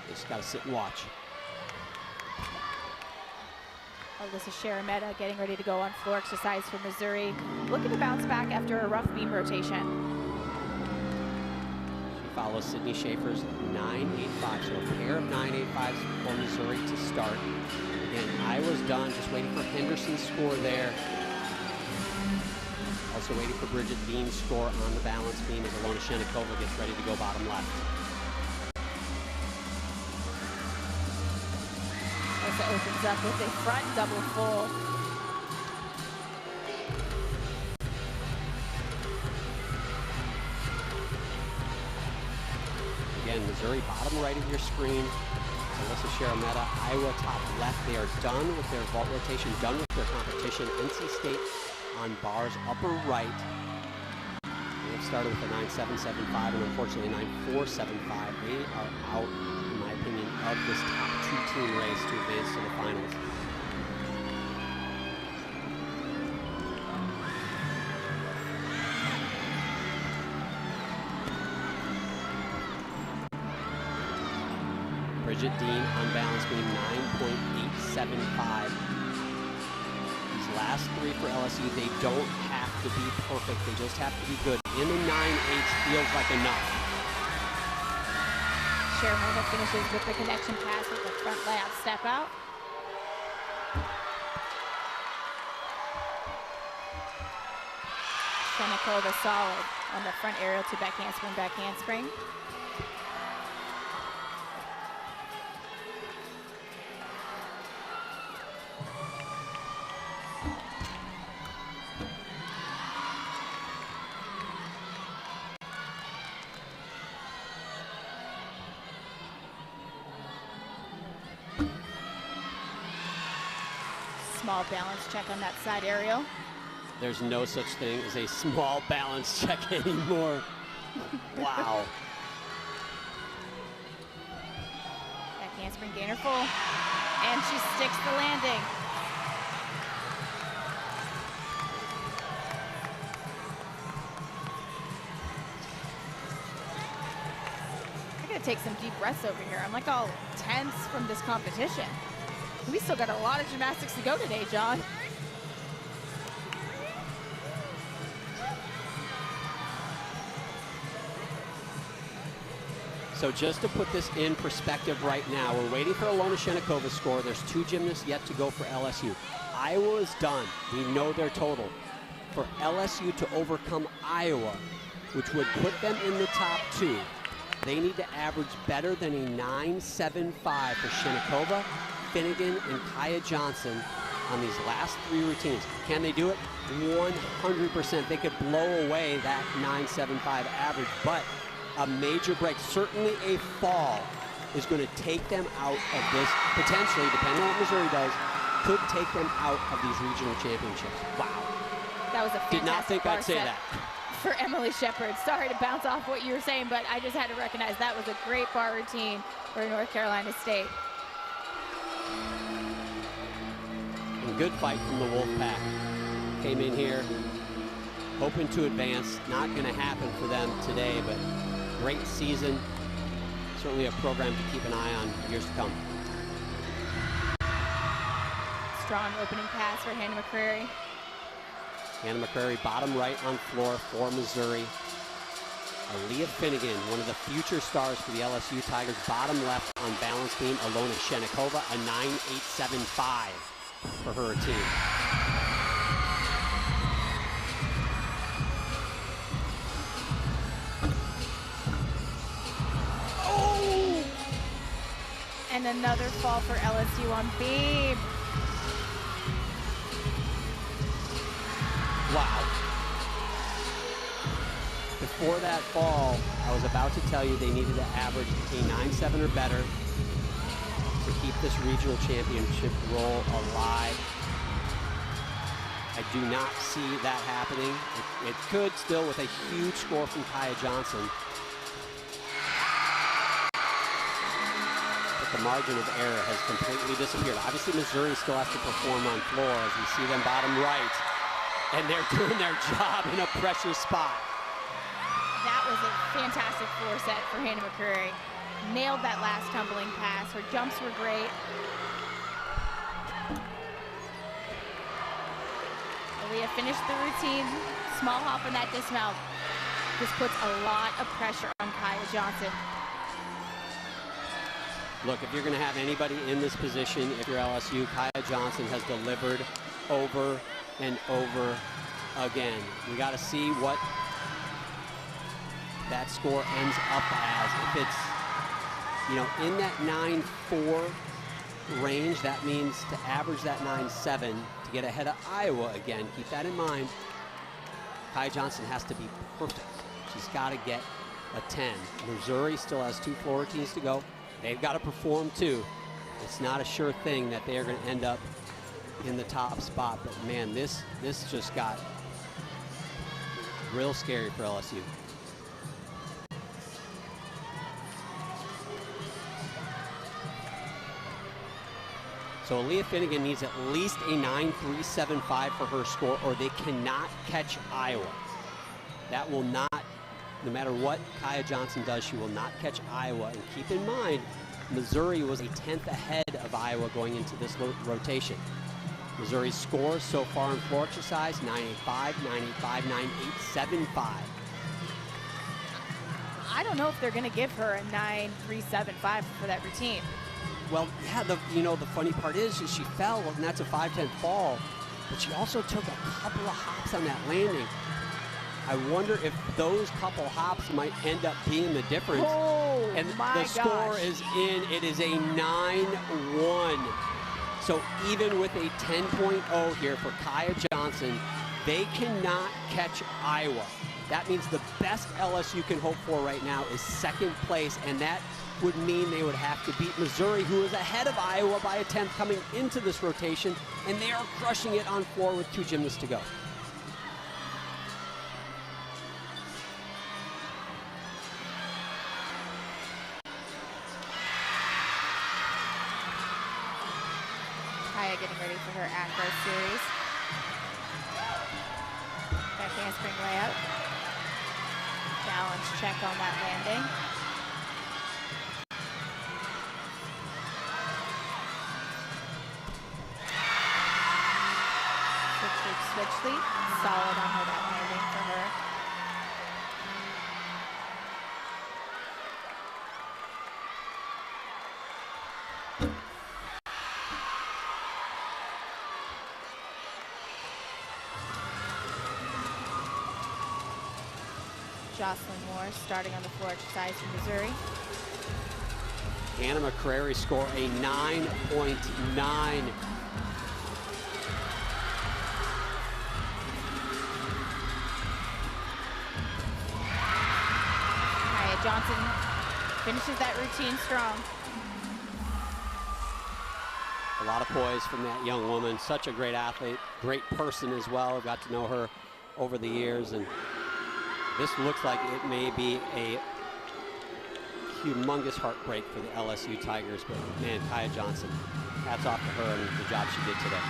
They just got to sit and watch. Alyssa Sharametta getting ready to go on floor exercise for Missouri. Looking to bounce back after a rough beam rotation. She follows Sydney Schaefer's 9.85, so a pair of 9.85s for Missouri to start. Again, Iowa's done, just waiting for Henderson's score there. Also waiting for Bridget Dean's score on the balance beam as Alona Shenikova gets ready to go bottom left. Alyssa opens up with a front double full. Again, Missouri bottom right of your screen. Alyssa Sharametta, Iowa top left. They are done with their vault rotation, done with their competition. NC State on bars upper right. They have started with a 9.775 and unfortunately 9.475. They are out, in my opinion, of this top 2-team race to advance to the finals. Bridget Dean on balance beam 9.875. These last 3 for LSU, they don't have to be perfect. They just have to be good. In the 9.8 feels like enough. Sharametta finishes with the connection pass with the front layout step out. Shenikova solid on the front aerial to back handspring. Small balance check on that side aerial. There's no such thing as a small balance check anymore. Wow. Back handspring gainer full. And she sticks the landing. I gotta take some deep breaths over here. I'm like all tense from this competition. We still got a lot of gymnastics to go today, John. So just to put this in perspective right now, we're waiting for Ilona Shenikova's score. There's 2 gymnasts yet to go for LSU. Iowa is done. We know their total. For LSU to overcome Iowa, which would put them in the top 2, they need to average better than a 9.75 for Shenikova, Finnegan, and Kaya Johnson on these last 3 routines. Can they do it? 100%. They could blow away that 9.75 average, but a major break, certainly a fall, is going to take them out of this, potentially, depending on what Missouri does, could take them out of these regional championships. Wow. That was a fantastic Did not think bar I'd say set that. for Emily Shepard. Sorry to bounce off what you were saying, but I just had to recognize that was a great bar routine for North Carolina State. And good fight from the Wolfpack. Came in here hoping to advance. Not going to happen for them today, but great season. Certainly a program to keep an eye on years to come. Strong opening pass for Hannah McCrary. Hannah McCrary, bottom right on floor for Missouri. Aaliyah Finnegan, one of the future stars for the LSU Tigers, bottom left on balance beam. Ilona Shenikova, a 9.875 for her team. Oh! And another fall for LSU on beam. Wow. Before that fall, I was about to tell you they needed to average a 9.7 or better to keep this regional championship roll alive. I do not see that happening. It could still with a huge score from Kaya Johnson. But the margin of error has completely disappeared. Obviously, Missouri still has to perform on floor as we see them bottom right. And they're doing their job in a pressure spot. That was a fantastic floor set for Hannah McCrary. Nailed that last tumbling pass. Her jumps were great. Aaliyah finished the routine. Small hop on that dismount. This puts a lot of pressure on Kaya Johnson. Look, if you're going to have anybody in this position, if you're LSU, Kaya Johnson has delivered over and over again. We got to see what that score ends up as. If it's, in that 9.4 range, that means to average that 9.7 to get ahead of Iowa again. Keep that in mind. Kaya Johnson has to be perfect. She's got to get a 10. Missouri still has 2 floor routines to go. They've got to perform too. It's not a sure thing that they are going to end up in the top spot, but man, this just got real scary for LSU. So Aaliyah Finnegan needs at least a 9.375 for her score, or they cannot catch Iowa. That will not, no matter what Kaya Johnson does, she will not catch Iowa. And keep in mind, Missouri was a 10th ahead of Iowa going into this rotation. Missouri's scores so far in floor exercise, 9.85, 9.85, 9.875. I don't know if they're going to give her a 9.375 for that routine. Well, yeah, the funny part is she fell, and that's a 5.10 fall, but she also took a couple of hops on that landing. I wonder if those couple hops might end up being the difference. Oh, and my the score gosh. is in. It is a 9-1. So even with a 10.0 here for Kaya Johnson, they cannot catch Iowa. That means the best LSU can hope for right now is second place, and that would mean they would have to beat Missouri, who is ahead of Iowa by a 10th coming into this rotation, and they are crushing it on floor with 2 gymnasts to go. Kaya getting ready for her acro series. Back handspring layup. Balance check on that landing. Ashley. Solid on her that landing for her. Jocelyn Moore starting on the floor exercise for Missouri. Anna McCrary score a 9.9. Kaya Johnson finishes that routine strong. A lot of poise from that young woman. Such a great athlete, great person as well. Got to know her over the years, and this looks like it may be a humongous heartbreak for the LSU Tigers, but man, Kaya Johnson, hats off to her and the job she did today.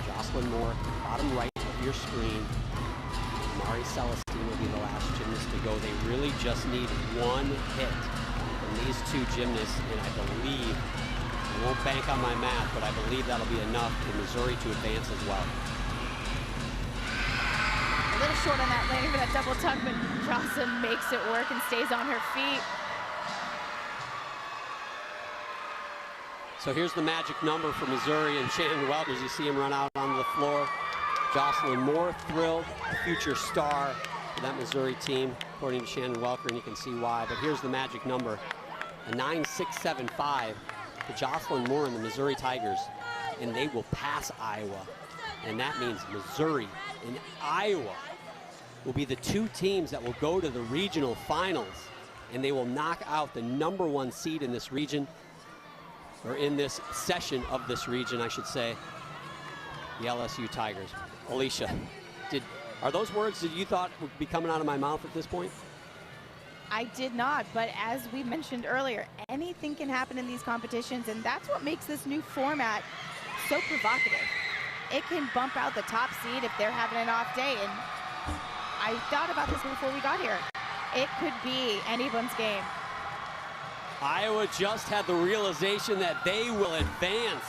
Jocelyn Moore, bottom right of your screen. Mari Celestine will be the last gymnast to go. They really just need one hit from these two gymnasts, and I believe, I won't bank on my math, but I believe that'll be enough for Missouri to advance as well. A little short on that landing for that double tuck, but Jocelyn makes it work and stays on her feet. So here's the magic number for Missouri and Shannon Welker as you see him run out on the floor. Jocelyn Moore thrilled, a future star for that Missouri team, according to Shannon Welker, and you can see why. But here's the magic number, a 9.675 to Jocelyn Moore and the Missouri Tigers, and they will pass Iowa. And that means Missouri and Iowa will be the two teams that will go to the regional finals, and they will knock out the #1 seed in this region, or in this session of this region, I should say, the LSU Tigers. Alicia, are those words that you thought would be coming out of my mouth at this point? I did not, but as we mentioned earlier, anything can happen in these competitions, and that's what makes this new format so provocative. It can bump out the top seed if they're having an off day, and I thought about this before we got here. It could be anyone's game. Iowa just had the realization that they will advance.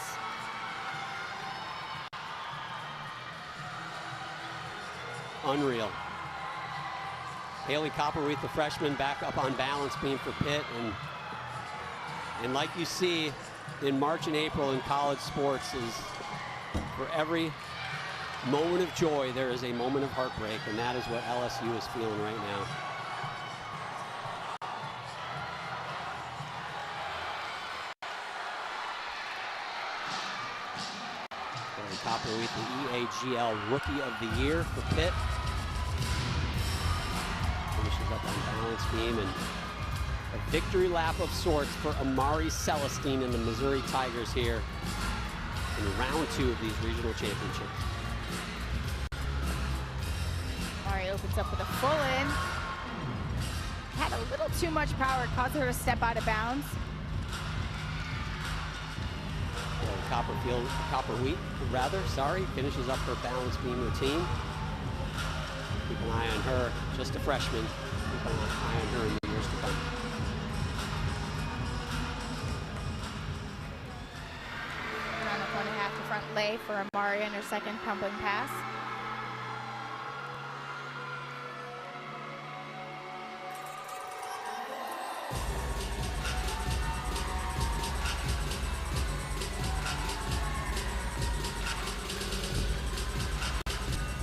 Unreal. Haley Copperweath, the freshman, back up on balance beam for Pitt, and like you see in March and April in college sports, is for every moment of joy there is a moment of heartbreak, and that is what LSU is feeling right now. Haley Copperweath, the EAGL Rookie of the Year for Pitt. Finishes up on balance beam, and a victory lap of sorts for Amari Celestine and the Missouri Tigers here in round 2 of these regional championships. Amari opens up with a full in. Had a little too much power, caused her to step out of bounds. Copperweath, finishes up her balance beam routine. Keep an eye on her, just a freshman. Keep an eye on her in the years to come. Around the 1.5 to front lay for Amari in her second crumbling pass.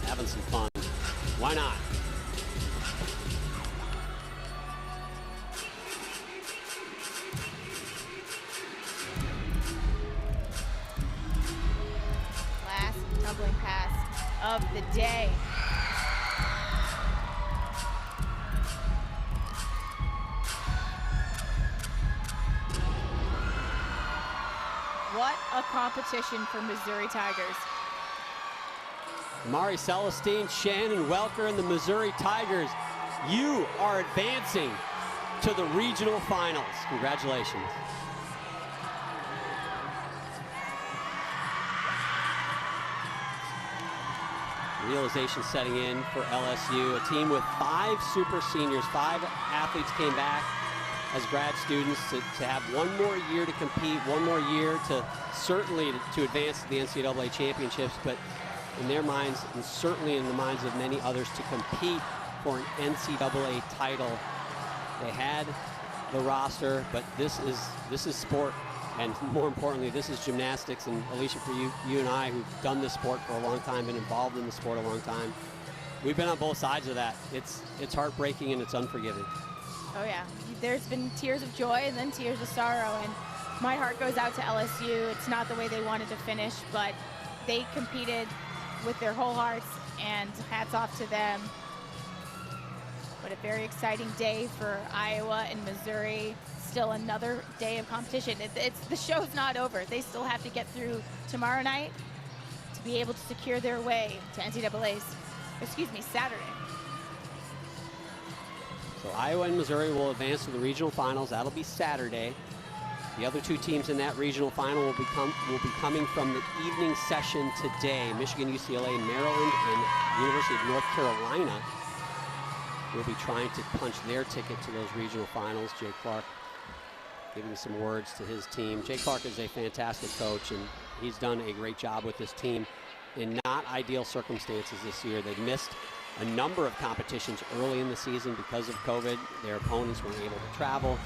Having some fun. Why not? Last tumbling pass of the day. What a competition for Missouri Tigers. Mari Celestine, Shannon Welker, and the Missouri Tigers, you are advancing to the regional finals. Congratulations. Realization setting in for LSU, a team with 5 super seniors. 5 athletes came back as grad students to have one more year to compete, one more year to certainly to advance to the NCAA championships, but in their minds, and certainly in the minds of many others, to compete for an NCAA title. They had the roster, but this is sport, and more importantly, this is gymnastics. And Alicia, for you and I, who've done this sport for a long time, been involved in the sport a long time, we've been on both sides of that. It's heartbreaking and it's unforgiving. Oh yeah, there's been tears of joy and then tears of sorrow, and my heart goes out to LSU. It's not the way they wanted to finish, but they competed with their whole hearts, and hats off to them. But a very exciting day for Iowa and Missouri. Still another day of competition. The show's not over. They still have to get through tomorrow night to be able to secure their way to NCAA's, Saturday. So Iowa and Missouri will advance to the regional finals. That'll be Saturday. The other two teams in that regional final will be coming from the evening session today. Michigan, UCLA, Maryland, and University of North Carolina will be trying to punch their ticket to those regional finals. Jay Clark giving some words to his team. Jay Clark is a fantastic coach, and he's done a great job with this team in not ideal circumstances this year. They missed a number of competitions early in the season because of COVID. Their opponents weren't able to travel.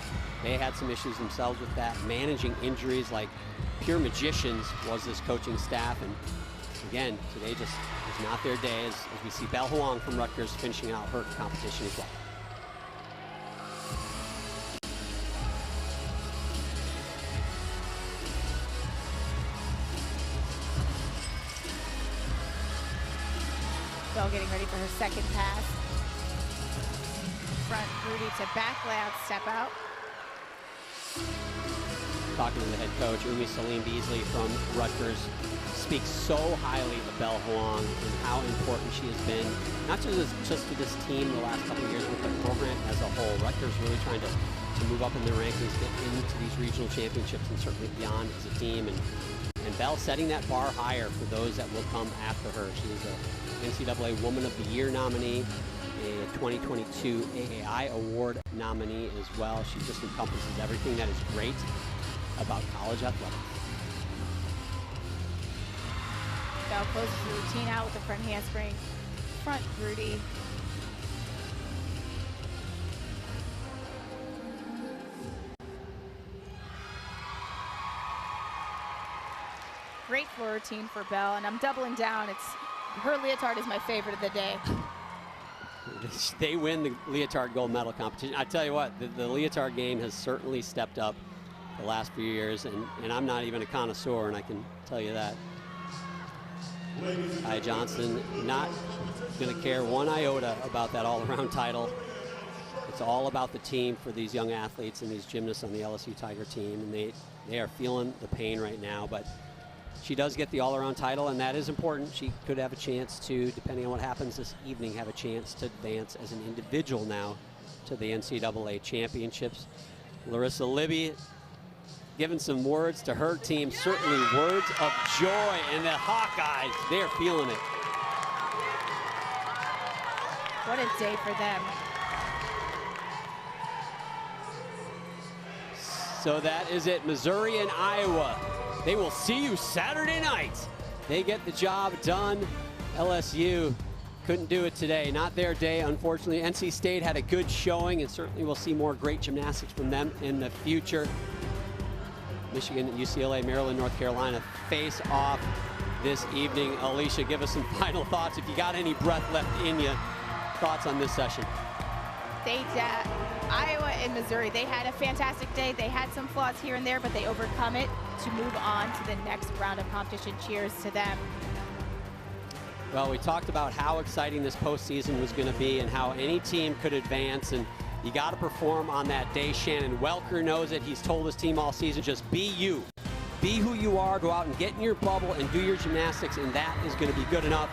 They had some issues themselves with that. Managing injuries like pure magicians was this coaching staff. And again, today just is not their day as we see Belle Huang from Rutgers finishing out her competition as well. Belle getting ready for her second pass. Front Rudy to back layout, step out. Talking to the head coach, Umi Salim Beasley from Rutgers, speaks so highly of Belle Huang and how important she has been, not just to this team the last couple of years, but the program as a whole. Rutgers really trying to move up in the rankings, get into these regional championships, and certainly beyond as a team. And Belle setting that bar higher for those that will come after her. She's a NCAA Woman of the Year nominee, a 2022 AAI Award nominee as well. She just encompasses everything that is great about college athletics. Belle closes the routine out with the front handspring. Front Rudy. Great floor routine for Belle, and I'm doubling down. Her leotard is my favorite of the day. They win the leotard gold medal competition. I tell you what, the leotard game has certainly stepped up the last few years, and I'm not even a connoisseur, and I can tell you that. Aya Johnson not going to care one iota about that all-around title. It's all about the team for these young athletes and these gymnasts on the LSU Tiger team, and they are feeling the pain right now, but she does get the all-around title, and that is important. She could have a chance to, depending on what happens this evening, have a chance to advance as an individual now to the NCAA championships. Larissa Libby giving some words to her team, certainly words of joy, and the Hawkeyes, they're feeling it. What a day for them. So that is it, Missouri and Iowa. They will see you Saturday night. They get the job done. LSU couldn't do it today. Not their day, unfortunately. NC State had a good showing, and certainly we'll see more great gymnastics from them in the future. Michigan, UCLA, Maryland, North Carolina face off this evening. Alicia, give us some final thoughts. If you got any breath left in you, thoughts on this session. Iowa and Missouri, they had a fantastic day. They had some flaws here and there, but they overcome it to move on to the next round of competition. Cheers to them. Well, we talked about how exciting this postseason was going to be and how any team could advance, and you got to perform on that day. Shannon Welker knows it. He's told his team all season, just be you. Be who you are. Go out and get in your bubble and do your gymnastics, and that is going to be good enough.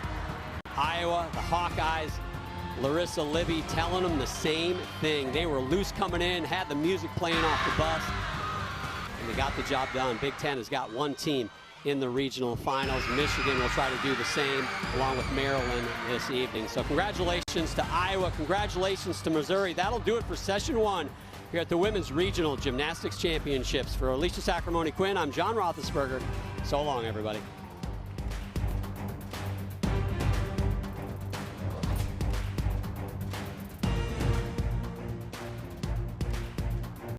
Iowa, the Hawkeyes, Larissa Libby telling them the same thing. They were loose coming in, had the music playing off the bus, and they got the job done. Big Ten has got one team in the regional finals. Michigan will try to do the same along with Maryland this evening. So congratulations to Iowa, congratulations to Missouri. That'll do it for session one here at the Women's Regional Gymnastics Championships. For Alicia Sacramone Quinn, I'm John Roethlisberger. So long, everybody.